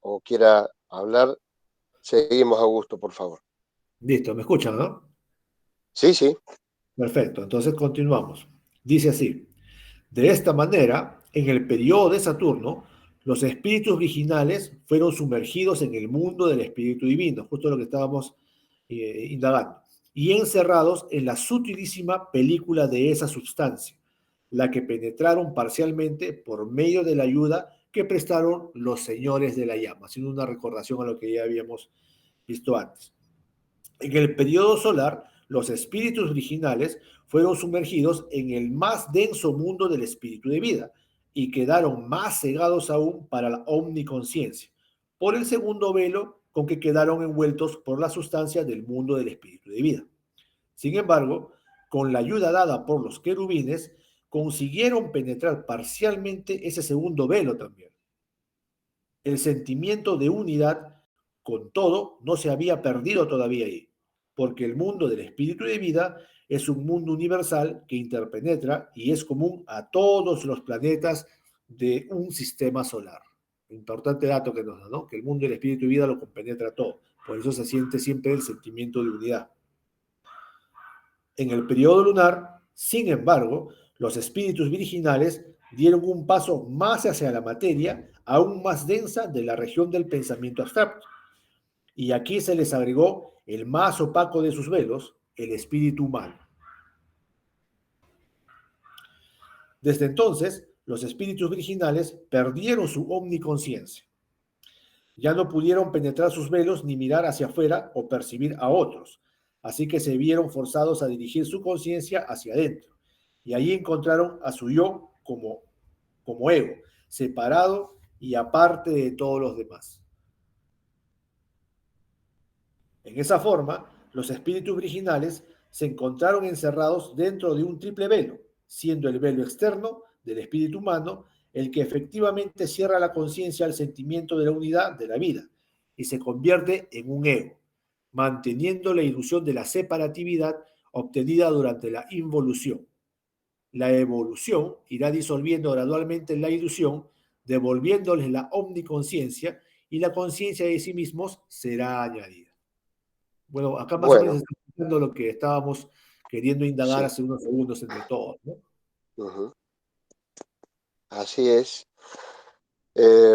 o quiera hablar, seguimos, Augusto, por favor. Listo, ¿me escuchan, no? Sí, sí. Perfecto, entonces continuamos. Dice así, de esta manera, en el periodo de Saturno, los espíritus originales fueron sumergidos en el mundo del espíritu divino, justo lo que estábamos indagando, y encerrados en la sutilísima película de esa sustancia, la que penetraron parcialmente por medio de la ayuda que prestaron los señores de la llama, haciendo una recordación a lo que ya habíamos visto antes. En el periodo solar, los espíritus originales fueron sumergidos en el más denso mundo del espíritu de vida y quedaron más cegados aún para la omniconciencia, por el segundo velo con que quedaron envueltos por la sustancia del mundo del espíritu de vida. Sin embargo, con la ayuda dada por los querubines, consiguieron penetrar parcialmente ese segundo velo también. El sentimiento de unidad, con todo, no se había perdido todavía ahí, porque el mundo del espíritu de vida es un mundo universal que interpenetra y es común a todos los planetas de un sistema solar. Importante dato que nos da, ¿no? Que el mundo del espíritu y vida lo compenetra todo. Por eso se siente siempre el sentimiento de unidad. En el periodo lunar, sin embargo, los espíritus virginales dieron un paso más hacia la materia, aún más densa de la región del pensamiento abstracto. Y aquí se les agregó el más opaco de sus velos, el espíritu humano. Desde entonces, los espíritus virginales perdieron su omniconciencia. Ya no pudieron penetrar sus velos ni mirar hacia afuera o percibir a otros, así que se vieron forzados a dirigir su conciencia hacia adentro. Y ahí encontraron a su yo como ego, separado y aparte de todos los demás. En esa forma, los espíritus virginales se encontraron encerrados dentro de un triple velo, siendo el velo externo del espíritu humano el que efectivamente cierra la conciencia al sentimiento de la unidad de la vida y se convierte en un ego, manteniendo la ilusión de la separatividad obtenida durante la involución. La evolución irá disolviendo gradualmente la ilusión, devolviéndoles la omniconciencia y la conciencia de sí mismos será añadida. Bueno, acá más o menos está explicando lo que estábamos queriendo indagar hace unos segundos entre todos, ¿no? Uh-huh. Así es.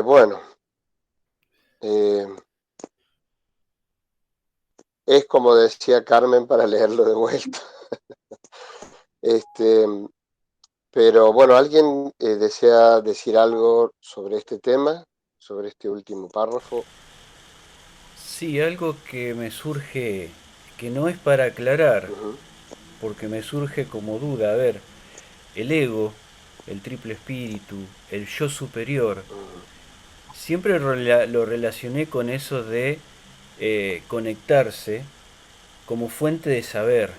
Bueno, es como decía Carmen para leerlo de vuelta. Pero bueno, ¿alguien desea decir algo sobre este tema, sobre este último párrafo? Sí, algo que me surge, que no es para aclarar, porque me surge como duda. A ver, el ego, el triple espíritu, el yo superior, siempre lo relacioné con eso de conectarse como fuente de saber.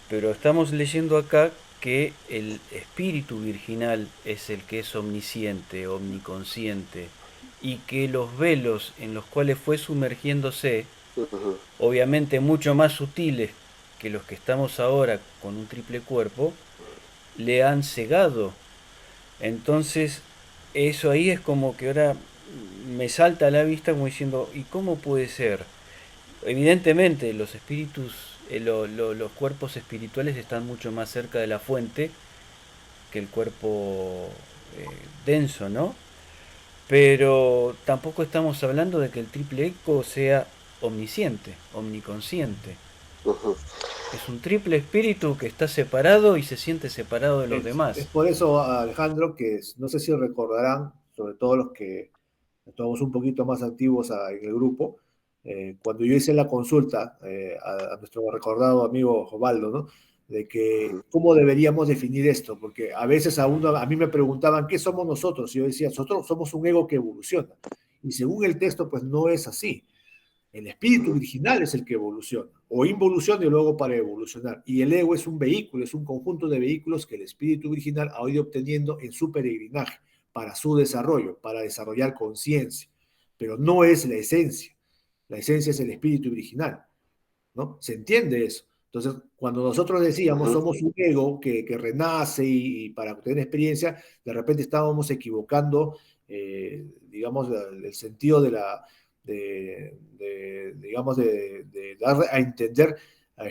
Pero estamos leyendo acá que el espíritu virginal es el que es omnisciente, omniconsciente, y que los velos en los cuales fue sumergiéndose, obviamente mucho más sutiles que los que estamos ahora con un triple cuerpo, le han cegado. Entonces, eso ahí es como que ahora me salta a la vista como diciendo, ¿y cómo puede ser? Evidentemente los espíritus, los cuerpos espirituales están mucho más cerca de la fuente que el cuerpo denso, ¿no? Pero tampoco estamos hablando de que el triple eco sea omnisciente, omniconsciente. Es un triple espíritu que está separado y se siente separado de los demás. Es por eso, Alejandro, que no sé si recordarán, sobre todo los que estamos un poquito más activos en el grupo, cuando yo hice la consulta a nuestro recordado amigo Jovaldo, ¿no? De que cómo deberíamos definir esto, porque a veces a mí me preguntaban ¿qué somos nosotros? Y yo decía, nosotros somos un ego que evoluciona. Y según el texto, pues no es así. El espíritu virginal es el que evoluciona, o involuciona y luego para evolucionar. Y el ego es un vehículo, es un conjunto de vehículos que el espíritu virginal ha ido obteniendo en su peregrinaje para su desarrollo, para desarrollar conciencia. Pero no es la esencia. La esencia es el espíritu virginal, ¿no? ¿Se entiende eso? Entonces, cuando nosotros decíamos somos un ego que renace y para obtener experiencia, de repente estábamos equivocando, digamos, el sentido de dar a entender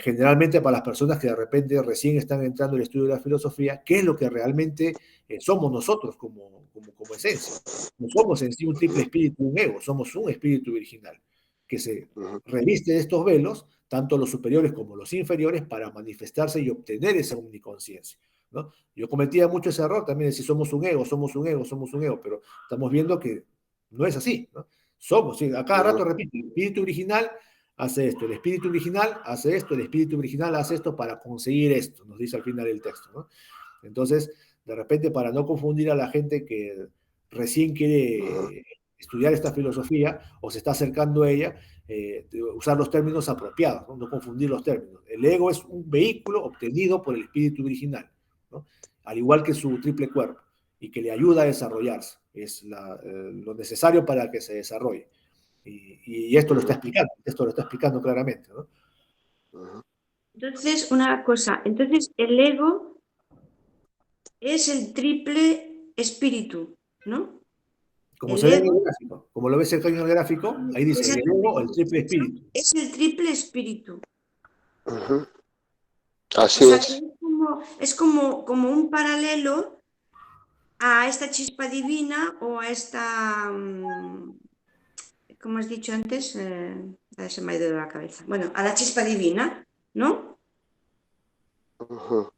generalmente para las personas que de repente recién están entrando al estudio de la filosofía, qué es lo que realmente somos nosotros como esencia. No somos en sí un triple espíritu, un ego, somos un espíritu virginal que se reviste de estos velos, tanto los superiores como los inferiores, para manifestarse y obtener esa omniconciencia, ¿no? Yo cometía mucho ese error también de decir somos un ego, somos un ego, somos un ego, pero estamos viendo que no es así, ¿no? Somos, sí, a cada rato repito, el espíritu original hace esto, el espíritu original hace esto, el espíritu original hace esto para conseguir esto, nos dice al final del texto, ¿no? Entonces, de repente, para no confundir a la gente que recién quiere estudiar esta filosofía o se está acercando a ella, usar los términos apropiados, ¿no? No confundir los términos. El ego es un vehículo obtenido por el espíritu original, ¿no? Al igual que su triple cuerpo, y que le ayuda a desarrollarse. Es lo necesario para que se desarrolle. Y esto lo está explicando claramente, ¿no? Entonces, una cosa, entonces el ego es el triple espíritu, ¿no? Como El se ve en el ego gráfico, como lo ves acá en el gráfico, ahí dice el ego, el triple espíritu. es el triple espíritu. Ujú. O Así sea, que es. es como un paralelo a esta chispa divina o a esta, como has dicho antes, se me ha ido de la cabeza. Bueno, a la chispa divina, ¿no? Ujú.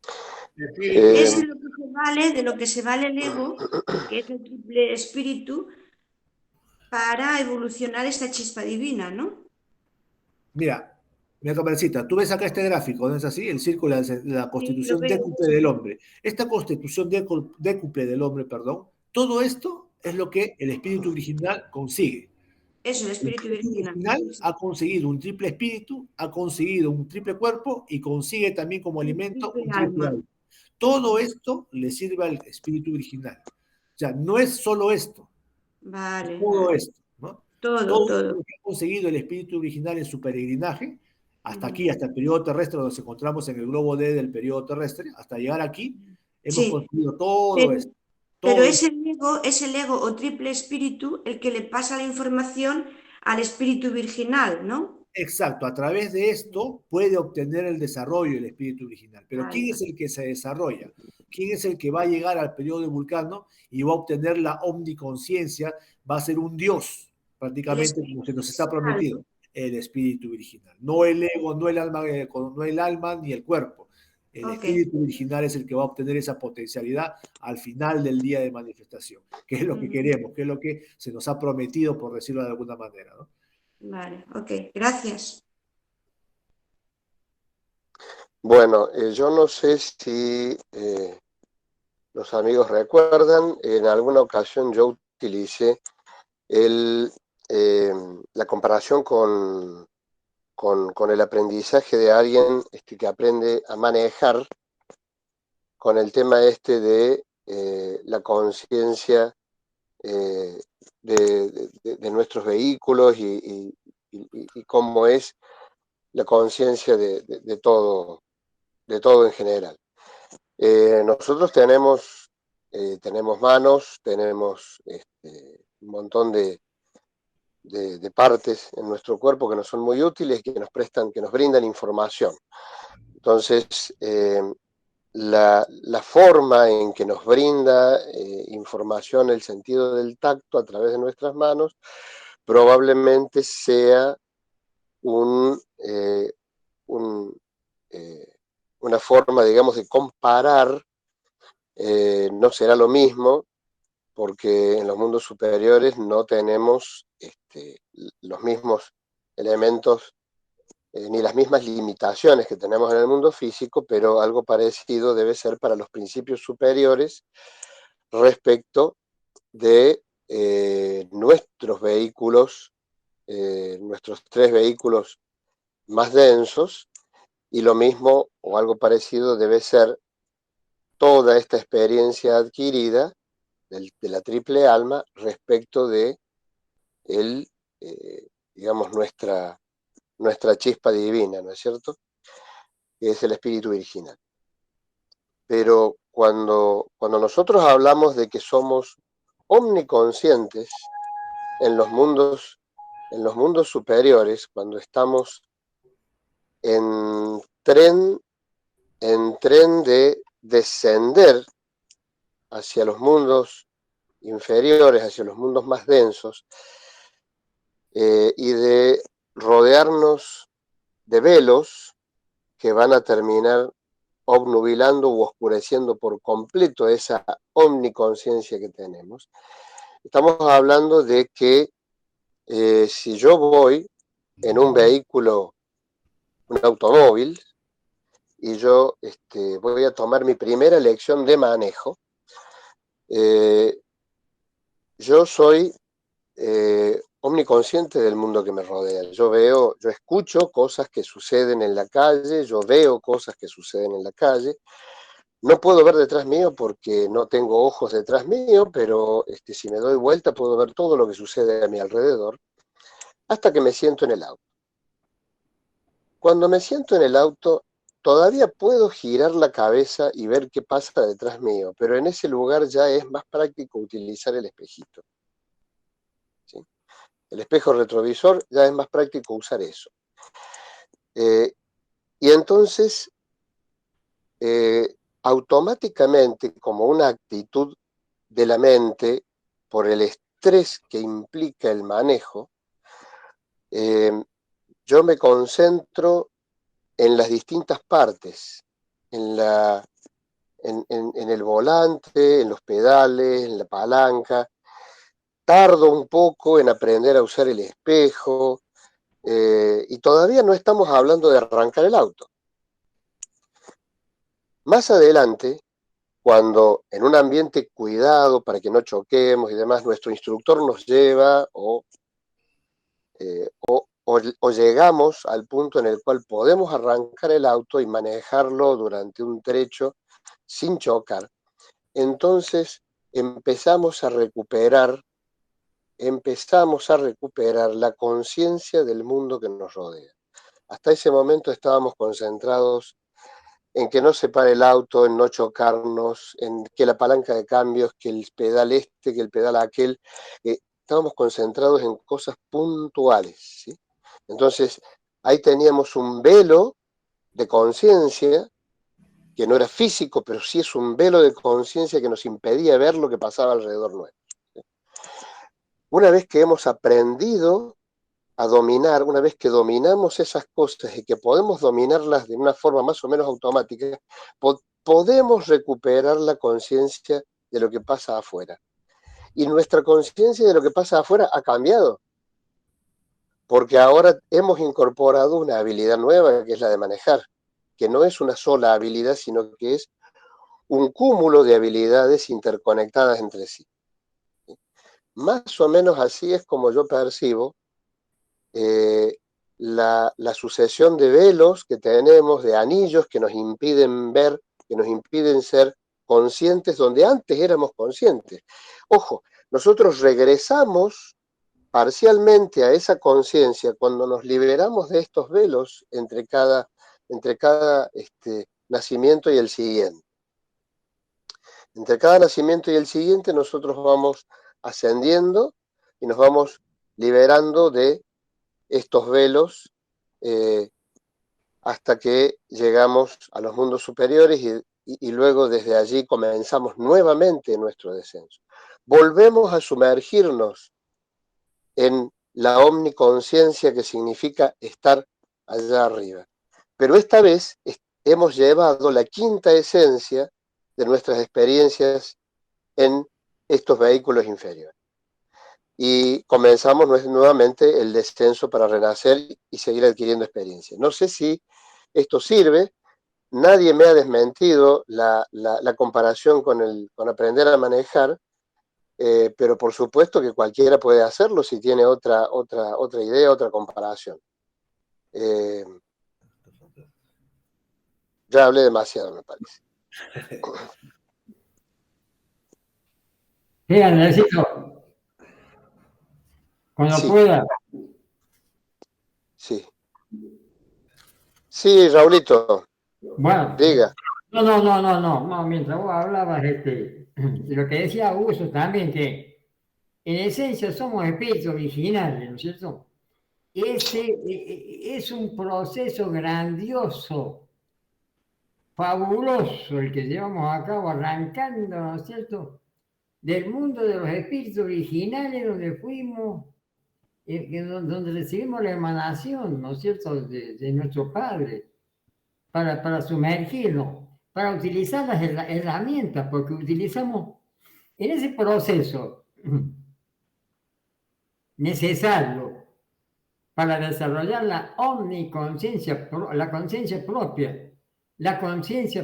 Espíritu Es Eh, de lo que se vale el ego, que es el triple espíritu, para evolucionar esta chispa divina, ¿no? Mira, mira, Caperucita, tú ves acá este gráfico, ¿no es así? El círculo de la Sí, lo constitución veo. décuple del hombre. Esta constitución décuple del hombre, perdón, todo esto es lo que el espíritu original consigue. Eso, el El espíritu espíritu virginal. original ha conseguido un triple espíritu, ha conseguido un triple cuerpo y consigue también como Un alimento triple un triple alma. alma. Todo esto le sirve al espíritu original. O sea, no es solo esto, es Vale, todo vale. esto, ¿no? Todo, Todo todo. lo que ha conseguido el espíritu original en su peregrinaje, hasta aquí, hasta el periodo terrestre, donde nos encontramos en el globo D del periodo terrestre, hasta llegar aquí, hemos Sí, conseguido todo pero, esto. pero Todo esto. es el ego o triple espíritu el que le pasa la información al espíritu virginal, ¿no? Exacto, a través de esto puede obtener el desarrollo del espíritu original. Pero Vale, ¿quién es el que se desarrolla? ¿Quién es el que va a llegar al periodo de Vulcano y va a obtener la omniconciencia? Va a ser un Dios, el prácticamente como se espíritu nos está virginal. prometido. El espíritu original. No el ego, no el alma ni el cuerpo. El Ok. espíritu original es el que va a obtener esa potencialidad al final del día de manifestación, que es lo que queremos, que es lo que se nos ha prometido, por decirlo de alguna manera, ¿no? Vale, ok. Gracias. bueno, yo no sé si los amigos recuerdan, en alguna ocasión yo utilicé el, la comparación con el aprendizaje de alguien que aprende a manejar con el tema este de la conciencia de nuestros vehículos y cómo es la conciencia de todo en general. Nosotros tenemos manos, tenemos un montón de partes en nuestro cuerpo que nos son muy útiles, que nos brindan información. Entonces, la forma en que nos brinda información el sentido del tacto a través de nuestras manos probablemente sea un, un, una forma, digamos, de comparar. No será lo mismo porque en los mundos superiores no tenemos los mismos elementos ni las mismas limitaciones que tenemos en el mundo físico, pero algo parecido debe ser para los principios superiores respecto de nuestros vehículos, nuestros 3 vehículos más densos, y lo mismo o algo parecido debe ser toda esta experiencia adquirida de la triple alma respecto de el, digamos, nuestra chispa divina, ¿no es cierto? Que es el espíritu virginal. Pero cuando nosotros hablamos de que somos omniconscientes en los mundos superiores, cuando estamos en tren, de descender hacia los mundos inferiores, hacia los mundos más densos, y de rodearnos de velos que van a terminar obnubilando u oscureciendo por completo esa omniconciencia que tenemos. Estamos hablando de que si yo voy en un vehículo, un automóvil, y yo voy a tomar mi primera lección de manejo, yo soy omniconsciente del mundo que me rodea. Yo escucho cosas que suceden en la calle, yo veo cosas que suceden en la calle. No puedo ver detrás mío porque no tengo ojos detrás mío, pero si me doy vuelta puedo ver todo lo que sucede a mi alrededor hasta que me siento en el auto. Cuando me siento en el auto, todavía puedo girar la cabeza y ver qué pasa detrás mío, pero en ese lugar ya es más práctico utilizar el espejito. ¿Sí? El espejo retrovisor ya es más práctico usar eso. Y entonces, automáticamente, como una actitud de la mente, por el estrés que implica el manejo, yo me concentro en las distintas partes, en el volante, en los pedales, en la palanca. Tardo un poco en aprender a usar el espejo, y todavía no estamos hablando de arrancar el auto. Más adelante, cuando en un ambiente cuidado para que no choquemos y demás, nuestro instructor nos lleva o llegamos al punto en el cual podemos arrancar el auto y manejarlo durante un trecho sin chocar, entonces empezamos a recuperar la conciencia del mundo que nos rodea. Hasta ese momento estábamos concentrados en que no se pare el auto, en no chocarnos, en que la palanca de cambios, que el pedal este, que el pedal aquel. Estábamos concentrados en cosas puntuales, ¿sí? Entonces, ahí teníamos un velo de conciencia, que no era físico, pero sí es un velo de conciencia que nos impedía ver lo que pasaba alrededor nuestro. Una vez que hemos aprendido a dominar, una vez que dominamos esas cosas y que podemos dominarlas de una forma más o menos automática, podemos recuperar la conciencia de lo que pasa afuera. Y nuestra conciencia de lo que pasa afuera ha cambiado, porque ahora hemos incorporado una habilidad nueva, que es la de manejar, que no es una sola habilidad, sino que es un cúmulo de habilidades interconectadas entre sí. Más o menos así es como yo percibo la sucesión de velos que tenemos, de anillos que nos impiden ver, que nos impiden ser conscientes donde antes éramos conscientes. Ojo, nosotros regresamos parcialmente a esa conciencia cuando nos liberamos de estos velos entre cada nacimiento y el siguiente. Entre cada nacimiento y el siguiente nosotros vamos ascendiendo y nos vamos liberando de estos velos hasta que llegamos a los mundos superiores y luego desde allí comenzamos nuevamente nuestro descenso. Volvemos a sumergirnos en la omniconciencia, que significa estar allá arriba. Pero esta vez hemos llevado la quinta esencia de nuestras experiencias en estos vehículos inferiores. Y comenzamos nuevamente el descenso para renacer y seguir adquiriendo experiencia. No sé si esto sirve, nadie me ha desmentido la comparación con aprender a manejar, pero por supuesto que cualquiera puede hacerlo si tiene otra idea, otra comparación. Ya hablé demasiado, me parece. Sí, Andresito, cuando pueda. Sí. Sí, Raulito. Bueno, diga. No, mientras vos hablabas, lo que decía Augusto también, que en esencia somos espíritus originales, ¿no es cierto? Ese es un proceso grandioso, fabuloso, el que llevamos a cabo, arrancando, ¿no es cierto?, del mundo de los espíritus originales, donde fuimos, donde recibimos la emanación, ¿no es cierto?, de nuestro Padre, para sumergirnos, para utilizar las herramientas, porque utilizamos en ese proceso necesario para desarrollar la omniconciencia, la conciencia propia, la conciencia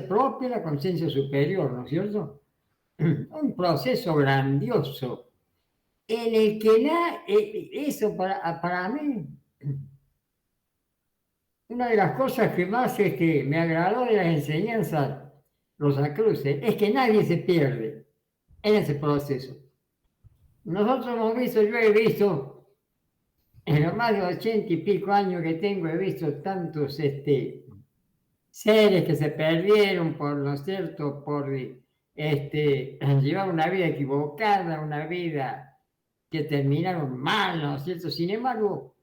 superior, ¿no es cierto? Un proceso grandioso en el que eso para mí, una de las cosas que más me agradó de las enseñanzas rosacruces es que nadie se pierde en ese proceso. Nosotros hemos visto, yo he visto, en los más de 80 y pico años que tengo, he visto tantos seres que se perdieron por, ¿no es cierto?, por llevar una vida equivocada, una vida que terminaron mal, ¿no es cierto? Sin embargo,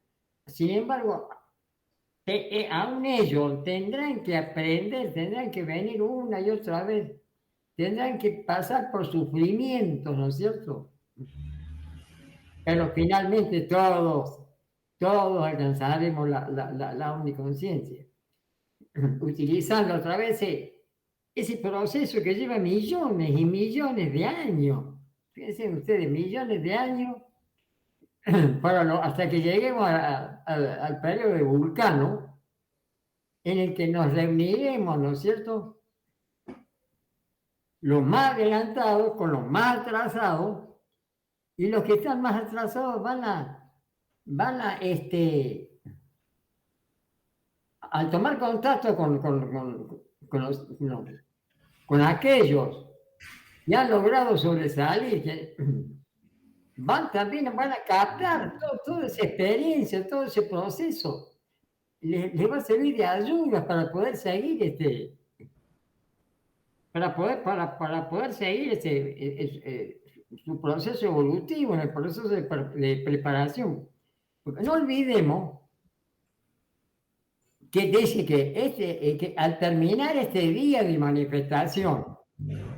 aún ellos tendrán que aprender, tendrán que venir una y otra vez, tendrán que pasar por sufrimientos, ¿no es cierto? Pero finalmente todos alcanzaremos la omniconciencia, utilizando otra vez ese proceso que lleva millones y millones de años. Fíjense ustedes, millones de años, hasta que lleguemos al periodo de Vulcano, en el que nos reuniremos, ¿no es cierto?, los más adelantados con los más atrasados, y los que están más atrasados al tomar contacto con aquellos que han logrado sobresalir, también van a captar toda esa experiencia, todo ese proceso. Les va a servir de ayuda para poder seguir para poder seguir su proceso evolutivo, en el proceso de preparación. Porque no olvidemos que dice que al terminar este día de manifestación,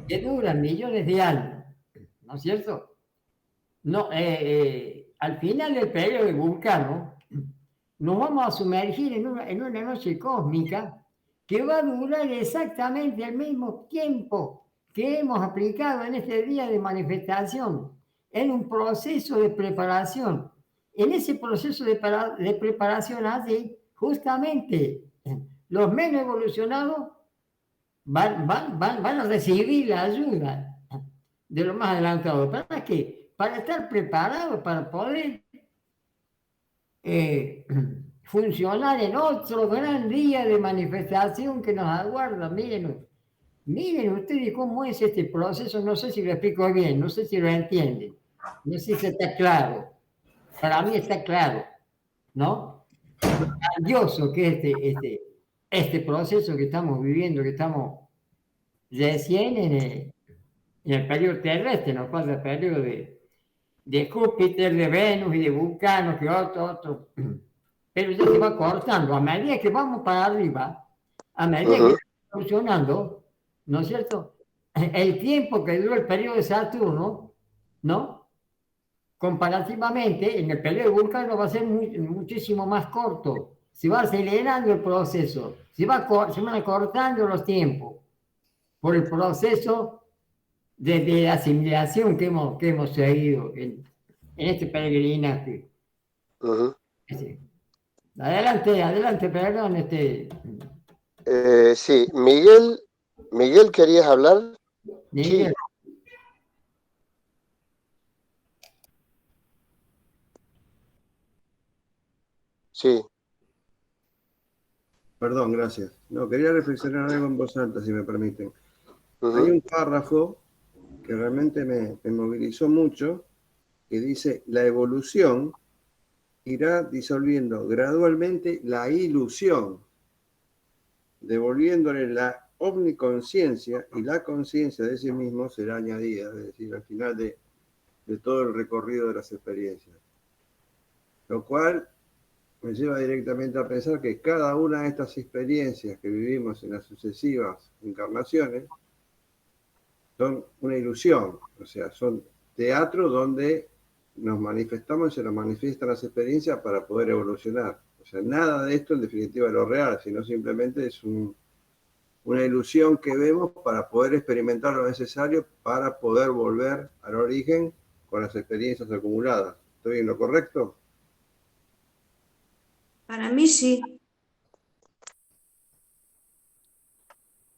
que dura millones de años, ¿no es cierto?, al final del periodo de Vulcano, nos vamos a sumergir en una noche cósmica que va a durar exactamente el mismo tiempo que hemos aplicado en este día de manifestación, en un proceso de preparación. En ese proceso de preparación allí, justamente, los menos evolucionados van a recibir la ayuda de los más adelantados. ¿Para qué? Para estar preparados para poder funcionar en otro gran día de manifestación que nos aguarda. Miren ustedes cómo es este proceso. No sé si lo explico bien, no sé si lo entienden, no sé si está claro. Para mí está claro, ¿no? Lo grandioso que es este proceso que estamos viviendo, que estamos recién en el periodo terrestre, no pasa el periodo de Júpiter, de Venus y de Vulcano, que otro. Pero ya se va cortando. A medida que vamos para arriba, a medida que estamos funcionando, ¿no es cierto?, el tiempo que dura el periodo de Saturno, ¿no?, comparativamente, en el periodo de Vulcano va a ser muchísimo más corto. Se va acelerando el proceso, se van acortando los tiempos por el proceso de asimilación que hemos seguido en este peregrinaje. Sí. Adelante, perdón. Sí, Miguel, ¿querías hablar? Miguel. Sí. Perdón, gracias. No, quería reflexionar algo en voz alta, si me permiten. Hay un párrafo que realmente me movilizó mucho, que dice: la evolución irá disolviendo gradualmente la ilusión, devolviéndole la omniconciencia, y la conciencia de sí mismo será añadida, es decir, al final de todo el recorrido de las experiencias. Lo cual me lleva directamente a pensar que cada una de estas experiencias que vivimos en las sucesivas encarnaciones son una ilusión, o sea, son teatro donde nos manifestamos y se nos manifiestan las experiencias para poder evolucionar. O sea, nada de esto en definitiva es lo real, sino simplemente es una ilusión que vemos para poder experimentar lo necesario para poder volver al origen con las experiencias acumuladas. ¿Estoy en lo correcto? Para mí sí.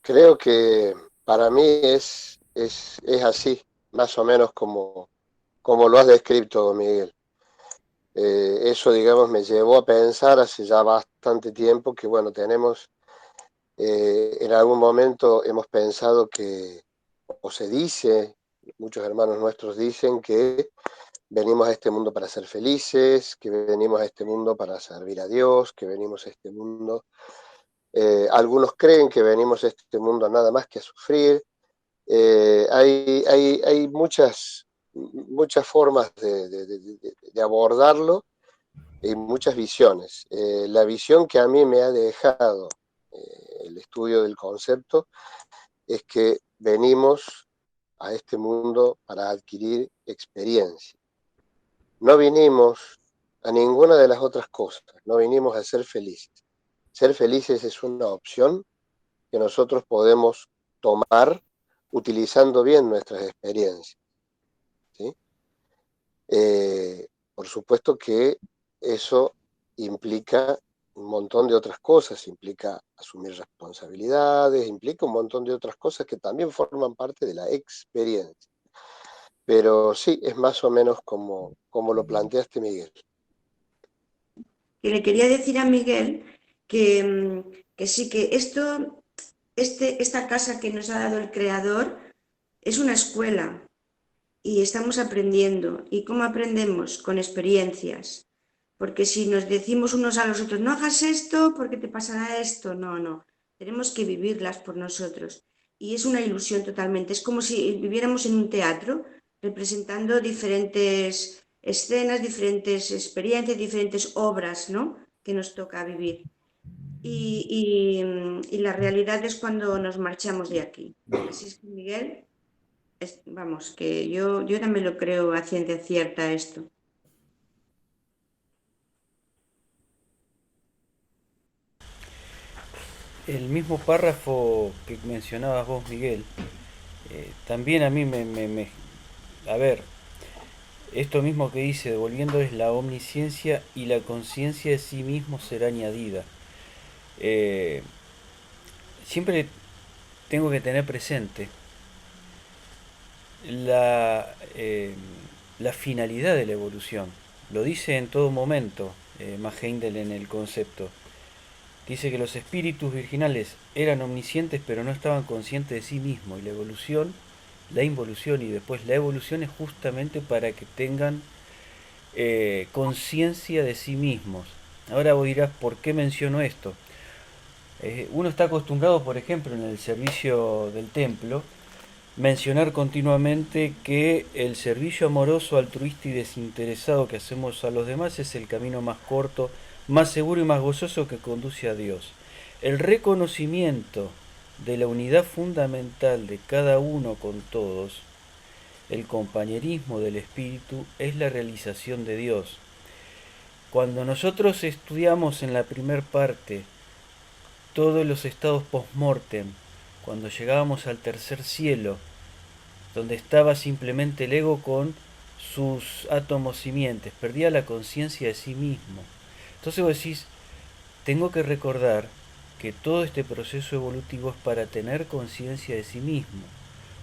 Creo que para mí es así, más o menos como lo has descrito, Miguel. Eso, digamos, me llevó a pensar hace ya bastante tiempo que, bueno, tenemos, en algún momento hemos pensado que, o se dice, muchos hermanos nuestros dicen que venimos a este mundo para ser felices, que venimos a este mundo para servir a Dios, que venimos a este mundo Algunos creen que venimos a este mundo nada más que a sufrir. Hay muchas formas de abordarlo y muchas visiones. La visión que a mí me ha dejado el estudio del concepto es que venimos a este mundo para adquirir experiencia. No vinimos a ninguna de las otras cosas, no vinimos a ser felices. Ser felices es una opción que nosotros podemos tomar utilizando bien nuestras experiencias, ¿sí? Por supuesto que eso implica un montón de otras cosas, implica asumir responsabilidades, implica un montón de otras cosas que también forman parte de la experiencia. Pero sí, es más o menos como lo planteaste, Miguel. Que le quería decir a Miguel que sí, que esta casa que nos ha dado el Creador es una escuela y estamos aprendiendo. ¿Y cómo aprendemos? Con experiencias. Porque si nos decimos unos a los otros, no hagas esto porque te pasará esto, no. Tenemos que vivirlas por nosotros. Y es una ilusión totalmente. Es como si viviéramos en un teatro representando diferentes escenas, diferentes experiencias, diferentes obras, ¿no?, que nos toca vivir. Y la realidad es cuando nos marchamos de aquí. Así es que, Miguel, vamos, que yo también lo creo a ciencia cierta esto. El mismo párrafo que mencionabas vos, Miguel, también a mí a ver, esto mismo que dice, devolviendo es la omnisciencia y la conciencia de sí mismo será añadida. Siempre tengo que tener presente la finalidad de la evolución. Lo dice en todo momento Max Heindel en el concepto. Dice que los espíritus virginales eran omniscientes pero no estaban conscientes de sí mismos. Y la evolución, la involución y después la evolución es justamente para que tengan conciencia de sí mismos. Ahora vos dirás, ¿por qué menciono esto? Uno está acostumbrado, por ejemplo, en el servicio del templo, mencionar continuamente que el servicio amoroso, altruista y desinteresado que hacemos a los demás es el camino más corto, más seguro y más gozoso que conduce a Dios. El reconocimiento de la unidad fundamental de cada uno con todos, el compañerismo del espíritu, es la realización de Dios. Cuando nosotros estudiamos en la primer parte todos los estados post-mortem, cuando llegábamos al tercer cielo, donde estaba simplemente el ego con sus átomos simientes, perdía la conciencia de sí mismo. Entonces vos decís, tengo que recordar que todo este proceso evolutivo es para tener conciencia de sí mismo,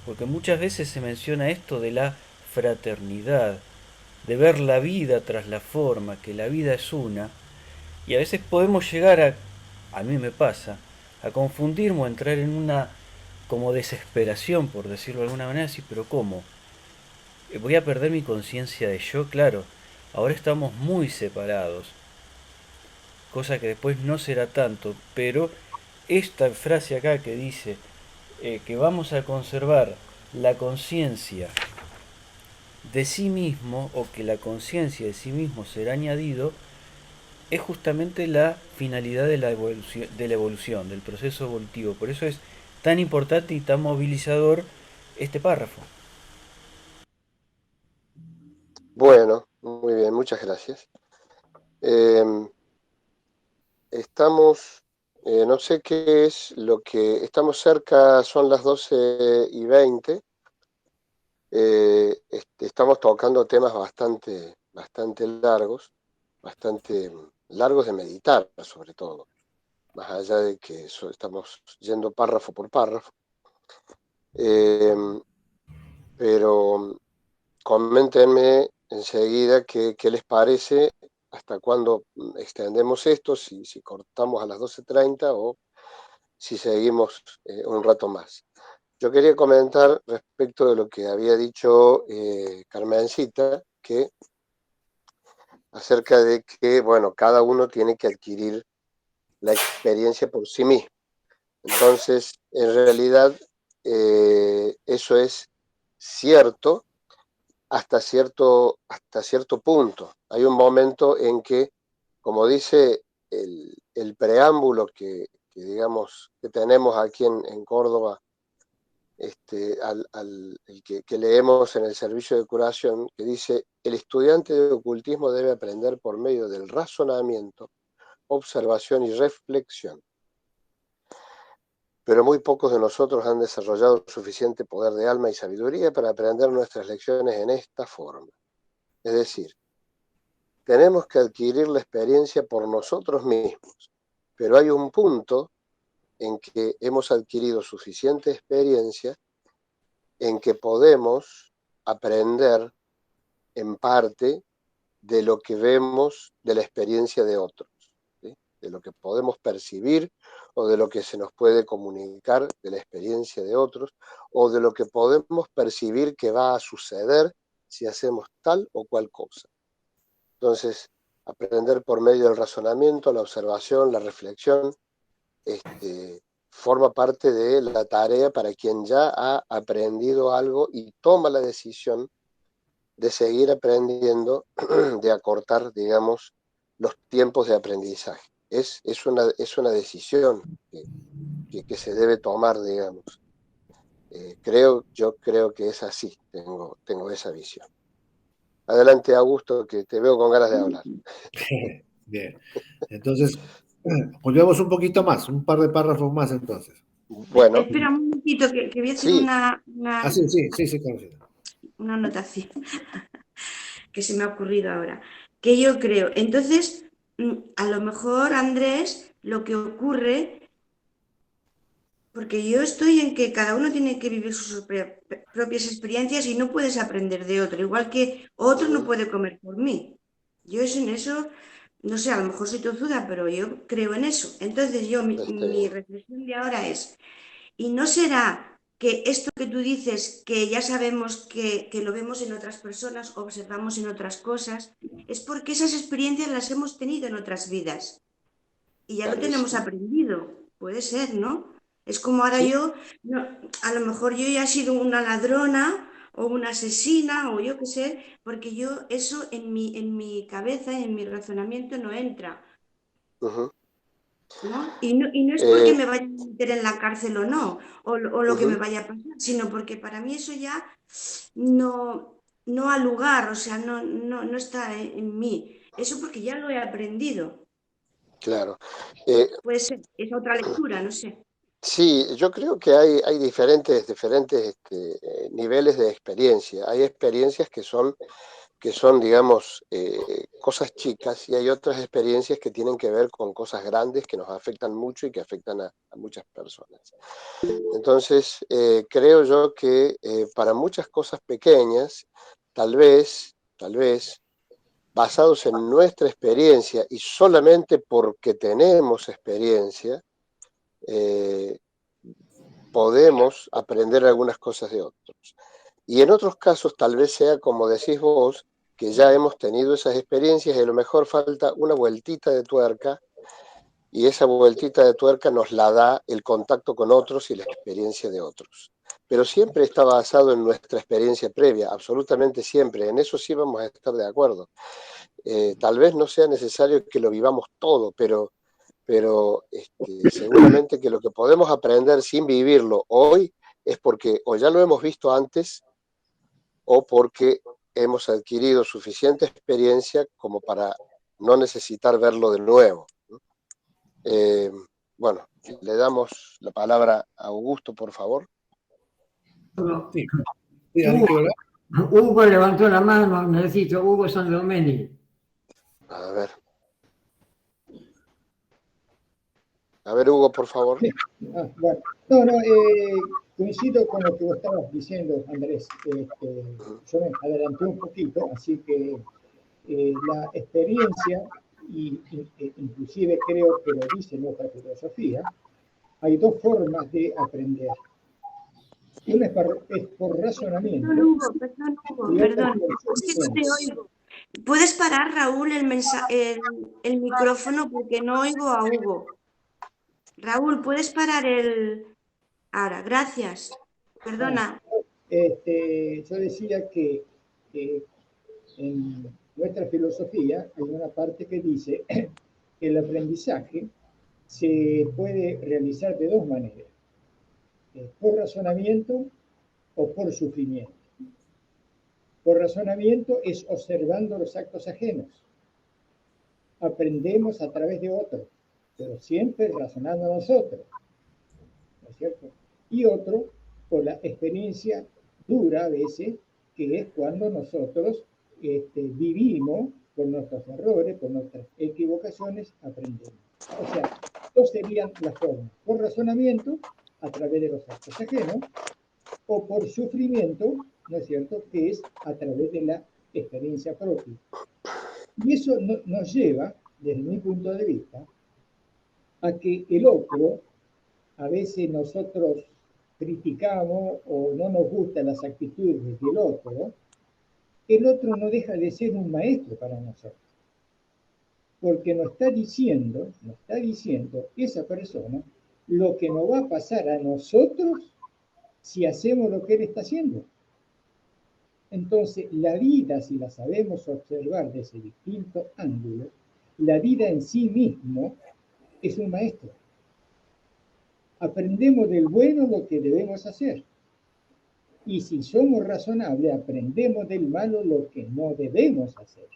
porque muchas veces se menciona esto de la fraternidad, de ver la vida tras la forma, que la vida es una, y a veces podemos llegar a mí me pasa, a confundirme o entrar en una como desesperación, por decirlo de alguna manera, así, pero ¿cómo? ¿Voy a perder mi conciencia de yo? Claro, ahora estamos muy separados, cosa que después no será tanto, pero esta frase acá que dice que vamos a conservar la conciencia de sí mismo, o que la conciencia de sí mismo será añadido, es justamente la finalidad de la evolución, del proceso evolutivo. Por eso es tan importante y tan movilizador este párrafo. Bueno, muy bien, muchas gracias. Estamos, no sé qué es lo que, estamos cerca, son las 12:20. Estamos tocando temas bastante largos de meditar, sobre todo, más allá de que estamos yendo párrafo por párrafo. Pero coméntenme enseguida qué les parece, hasta cuándo extendemos esto, si cortamos a las 12:30 o si seguimos un rato más. Yo quería comentar respecto de lo que había dicho Carmencita, acerca de que, bueno, cada uno tiene que adquirir la experiencia por sí misma. Entonces, en realidad, eso es cierto hasta cierto punto. Hay un momento en que, como dice el preámbulo que digamos que tenemos aquí en Córdoba, el que leemos en el servicio de curación, que dice: el estudiante de ocultismo debe aprender por medio del razonamiento, observación y reflexión. Pero muy pocos de nosotros han desarrollado suficiente poder de alma y sabiduría para aprender nuestras lecciones en esta forma. Es decir, tenemos que adquirir la experiencia por nosotros mismos, pero hay un punto en que hemos adquirido suficiente experiencia en que podemos aprender en parte de lo que vemos de la experiencia de otros, ¿sí? De lo que podemos percibir o de lo que se nos puede comunicar de la experiencia de otros, o de lo que podemos percibir que va a suceder si hacemos tal o cual cosa. Entonces, aprender por medio del razonamiento, la observación, la reflexión, forma parte de la tarea para quien ya ha aprendido algo y toma la decisión de seguir aprendiendo, de acortar, digamos, los tiempos de aprendizaje. Es una decisión que se debe tomar, digamos. Yo creo que es así, tengo esa visión. Adelante, Augusto, que te veo con ganas de hablar. Bien, entonces, volvemos un poquito más, un par de párrafos más entonces. Bueno. Espera un momentito, que voy a hacer sí. una Sí, Carolina. Una anotación que se me ha ocurrido ahora. Que yo creo, entonces, a lo mejor, Andrés, lo que ocurre, porque yo estoy en que cada uno tiene que vivir sus propias experiencias y no puedes aprender de otro, igual que otro no puede comer por mí. Yo en eso, no sé, a lo mejor soy tozuda, pero yo creo en eso. Entonces mi reflexión de ahora es, ¿y no será que esto que tú dices, que ya sabemos que lo vemos en otras personas, observamos en otras cosas, es porque esas experiencias las hemos tenido en otras vidas y ya lo tenemos aprendido? Puede ser, ¿no? Es como ahora ¿Sí? a lo mejor yo ya he sido una ladrona o una asesina o yo qué sé, porque yo eso en mi cabeza, en mi razonamiento no entra. Uh-huh. ¿No? Y no es porque me vayan a meter en la cárcel o no, o lo que me vaya a pasar, sino porque para mí eso ya no ha lugar, o sea, no está en mí. Eso porque ya lo he aprendido. Claro. Puede ser, es otra lectura, no sé. Sí, yo creo que hay diferentes niveles de experiencia. Hay experiencias que son, digamos, cosas chicas, y hay otras experiencias que tienen que ver con cosas grandes que nos afectan mucho y que afectan a muchas personas. Entonces, creo yo que para muchas cosas pequeñas, tal vez, basados en nuestra experiencia y solamente porque tenemos experiencia, podemos aprender algunas cosas de otros. Y en otros casos tal vez sea como decís vos, que ya hemos tenido esas experiencias y a lo mejor falta una vueltita de tuerca, y esa vueltita de tuerca nos la da el contacto con otros y la experiencia de otros. Pero siempre está basado en nuestra experiencia previa, absolutamente siempre. En eso sí vamos a estar de acuerdo. Tal vez no sea necesario que lo vivamos todo, pero seguramente que lo que podemos aprender sin vivirlo hoy es porque o ya lo hemos visto antes o porque hemos adquirido suficiente experiencia como para no necesitar verlo de nuevo. Bueno, le damos la palabra a Augusto, por favor. Sí. Hugo levantó la mano, necesito Hugo Sandomeni. A ver, Hugo, por favor. Bueno, coincido con lo que vos estabas diciendo, Andrés. Yo me adelanté un poquito, así que la experiencia, y inclusive creo que lo dice nuestra filosofía, hay dos formas de aprender. Una es por razonamiento. Perdón, Hugo, es que no te oigo. ¿Puedes parar, Raúl, el micrófono? Porque no oigo a Hugo. Raúl, ¿puedes parar el... Ahora, gracias. Perdona. Yo decía que en nuestra filosofía hay una parte que dice que el aprendizaje se puede realizar de dos maneras, por razonamiento o por sufrimiento. Por razonamiento es observando los actos ajenos. Aprendemos a través de otros, pero siempre razonando nosotros, ¿no es cierto? Y otro, por la experiencia dura a veces, que es cuando nosotros vivimos con nuestros errores, con nuestras equivocaciones, aprendemos. O sea, dos serían las formas, por razonamiento, a través de los actos ajenos, o por sufrimiento, ¿no es cierto?, que es a través de la experiencia propia. Y eso nos lleva, desde mi punto de vista, a que el otro, a veces nosotros criticamos o no nos gustan las actitudes del otro, el otro no deja de ser un maestro para nosotros. Porque nos está diciendo esa persona lo que nos va a pasar a nosotros si hacemos lo que él está haciendo. Entonces, la vida, si la sabemos observar desde distintos ángulos, la vida en sí mismo es un maestro. Aprendemos del bueno lo que debemos hacer. Y si somos razonables, aprendemos del malo lo que no debemos hacer.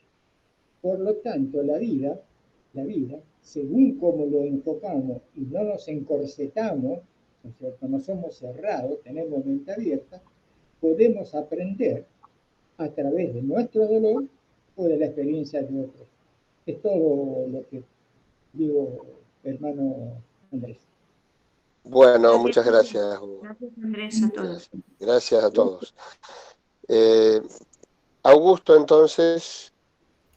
Por lo tanto, la vida, según como lo enfocamos y no nos encorsetamos, ¿no es cierto?, no somos cerrados, tenemos mente abierta, podemos aprender a través de nuestro dolor o de la experiencia de otros. Es todo lo que digo, hermano Andrés. Bueno, muchas gracias, Hugo. Gracias, Andrés, a todos. Gracias a todos. Augusto, entonces.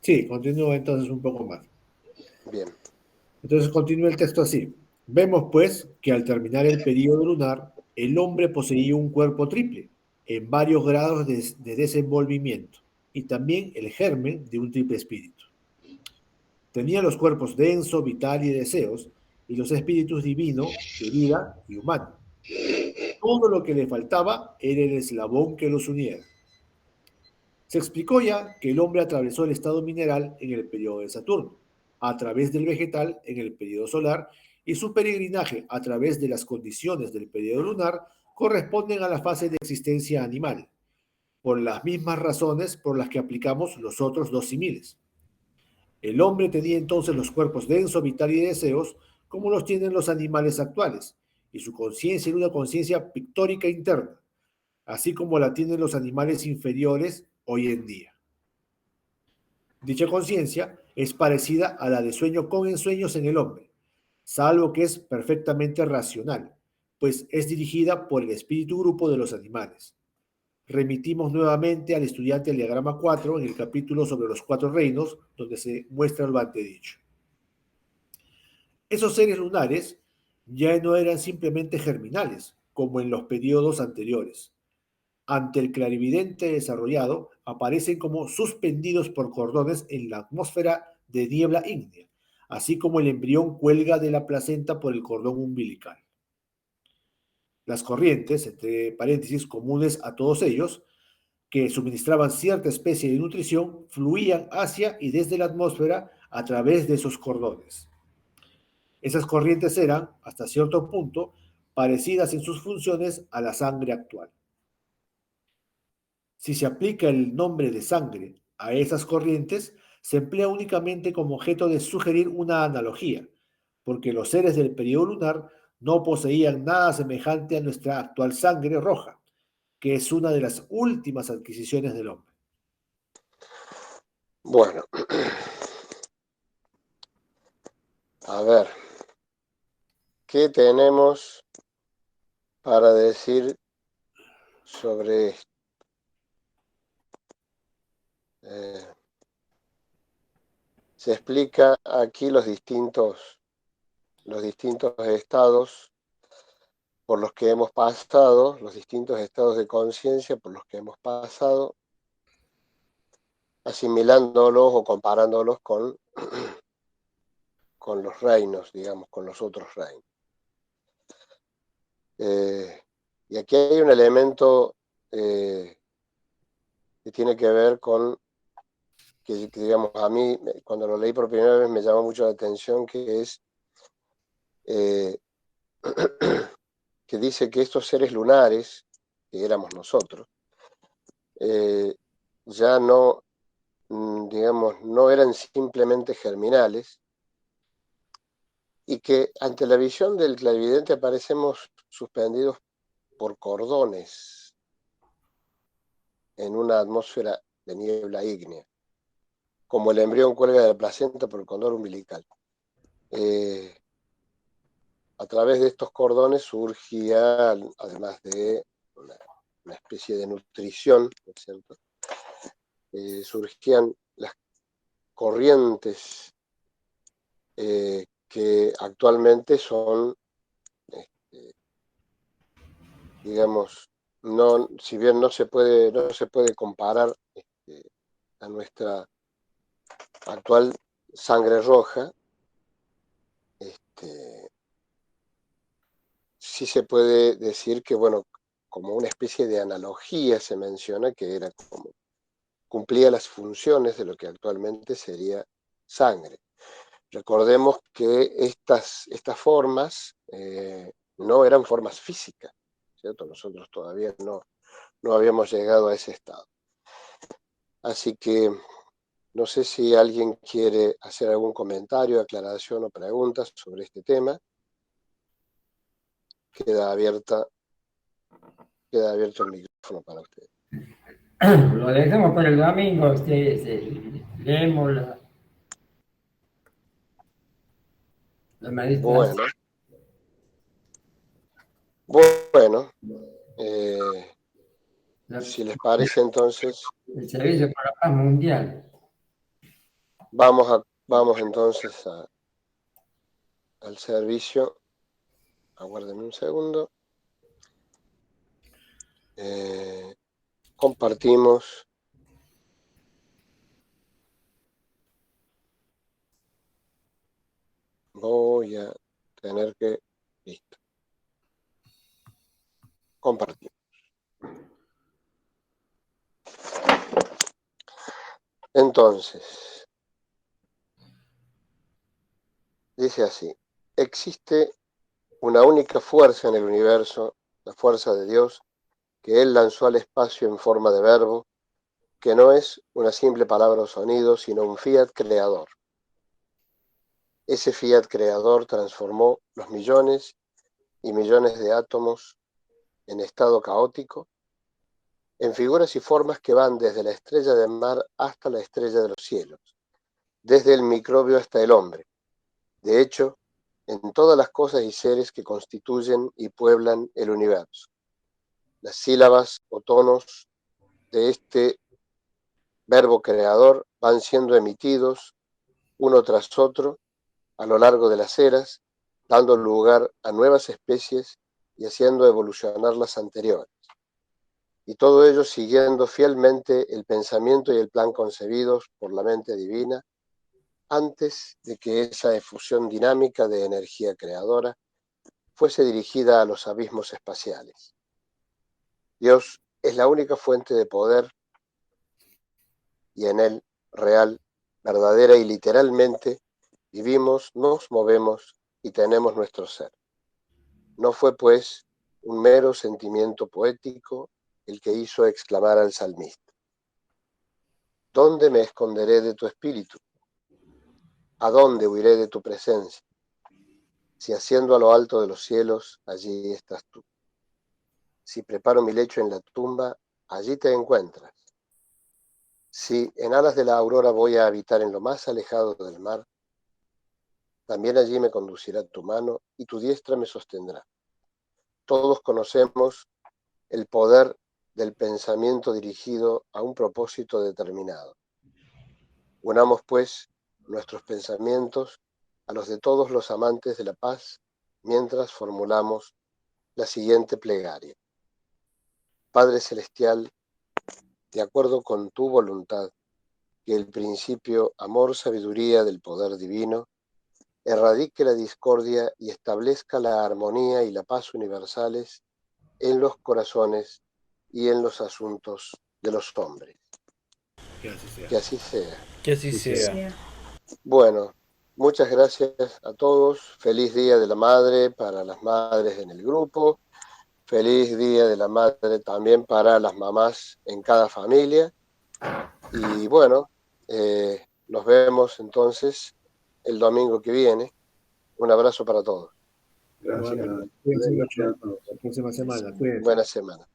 Sí, continúo entonces un poco más. Bien. Entonces continúa el texto así. Vemos pues que al terminar el periodo lunar, el hombre poseía un cuerpo triple, en varios grados de desenvolvimiento, y también el germen de un triple espíritu. Tenía los cuerpos denso, vital y deseos, y los espíritus divino, de vida y humano. Todo lo que le faltaba era el eslabón que los uniera. Se explicó ya que el hombre atravesó el estado mineral en el periodo de Saturno, a través del vegetal en el periodo solar, y su peregrinaje a través de las condiciones del periodo lunar corresponden a la fase de existencia animal, por las mismas razones por las que aplicamos los otros dos símiles. El hombre tenía entonces los cuerpos denso, vital y deseos, como los tienen los animales actuales, y su conciencia era una conciencia pictórica interna, así como la tienen los animales inferiores hoy en día. Dicha conciencia es parecida a la de sueño con ensueños en el hombre, salvo que es perfectamente racional, pues es dirigida por el espíritu grupo de los animales. Remitimos nuevamente al estudiante del diagrama 4 en el capítulo sobre los 4 reinos, donde se muestra lo antedicho. Esos seres lunares ya no eran simplemente germinales, como en los periodos anteriores. Ante el clarividente desarrollado, aparecen como suspendidos por cordones en la atmósfera de niebla ígnea, así como el embrión cuelga de la placenta por el cordón umbilical. Las corrientes, entre paréntesis, comunes a todos ellos, que suministraban cierta especie de nutrición, fluían hacia y desde la atmósfera a través de esos cordones. Esas corrientes eran, hasta cierto punto, parecidas en sus funciones a la sangre actual. Si se aplica el nombre de sangre a esas corrientes, se emplea únicamente como objeto de sugerir una analogía, porque los seres del periodo lunar no poseían nada semejante a nuestra actual sangre roja, que es una de las últimas adquisiciones del hombre. Bueno, a ver, ¿qué tenemos para decir sobre esto? Se explica aquí los distintos estados por los que hemos pasado, los distintos estados de conciencia por los que hemos pasado, asimilándolos o comparándolos con los reinos, digamos, con los otros reinos. Y aquí hay un elemento que tiene que ver con, que digamos, a mí cuando lo leí por primera vez me llamó mucho la atención, que es que dice que estos seres lunares, que éramos nosotros, ya no, digamos, no eran simplemente germinales, y que ante la visión del clarividente aparecemos suspendidos por cordones en una atmósfera de niebla ígnea, como el embrión cuelga de la placenta por el cordón umbilical. A través de estos cordones surgía, además de una especie de nutrición, ¿no es cierto? Surgían las corrientes que actualmente son, digamos, no, si bien no se puede comparar a nuestra actual sangre roja, sí se puede decir que, bueno, como una especie de analogía se menciona que era como cumplía las funciones de lo que actualmente sería sangre. Recordemos que estas formas no eran formas físicas, ¿cierto? Nosotros todavía no habíamos llegado a ese estado. Así que no sé si alguien quiere hacer algún comentario, aclaración o preguntas sobre este tema. Queda abierto el micrófono para ustedes. Lo dejamos para el domingo, leemos la meditación. Bueno, si les parece, entonces el Servicio para la Paz Mundial. Vamos entonces al servicio. Aguárdenme un segundo. Compartimos. Voy a tener que... Listo. Compartimos. Entonces, dice así: existe una única fuerza en el universo, la fuerza de Dios, que Él lanzó al espacio en forma de verbo, que no es una simple palabra o sonido, sino un fiat creador. Ese fiat creador transformó los millones y millones de átomos en estado caótico en figuras y formas que van desde la estrella del mar hasta la estrella de los cielos, desde el microbio hasta el hombre. De hecho, en todas las cosas y seres que constituyen y pueblan el universo. Las sílabas o tonos de este verbo creador van siendo emitidos uno tras otro a lo largo de las eras, dando lugar a nuevas especies y haciendo evolucionar las anteriores. Y todo ello siguiendo fielmente el pensamiento y el plan concebidos por la mente divina antes de que esa efusión dinámica de energía creadora fuese dirigida a los abismos espaciales. Dios es la única fuente de poder y en Él, real, verdadera y literalmente, vivimos, nos movemos y tenemos nuestro ser. No fue, pues, un mero sentimiento poético el que hizo exclamar al salmista: ¿dónde me esconderé de tu espíritu? ¿A dónde huiré de tu presencia? Si asciendo a lo alto de los cielos, allí estás tú. Si preparo mi lecho en la tumba, allí te encuentras. Si en alas de la aurora voy a habitar en lo más alejado del mar, también allí me conducirá tu mano y tu diestra me sostendrá. Todos conocemos el poder del pensamiento dirigido a un propósito determinado. Unamos, pues, nuestros pensamientos a los de todos los amantes de la paz mientras formulamos la siguiente plegaria. Padre Celestial, de acuerdo con tu voluntad, que el principio amor-sabiduría del poder divino erradique la discordia y establezca la armonía y la paz universales en los corazones y en los asuntos de los hombres. Que así sea. Que así sea. Que así Sí, sea. Bueno, muchas gracias a todos. Feliz Día de la Madre para las madres en el grupo. Feliz Día de la Madre también para las mamás en cada familia. Y bueno, nos vemos entonces el domingo que viene. Un abrazo para todos. Gracias. Bueno, cuídense mucho. La próxima semana. Cuídense. Buena semana.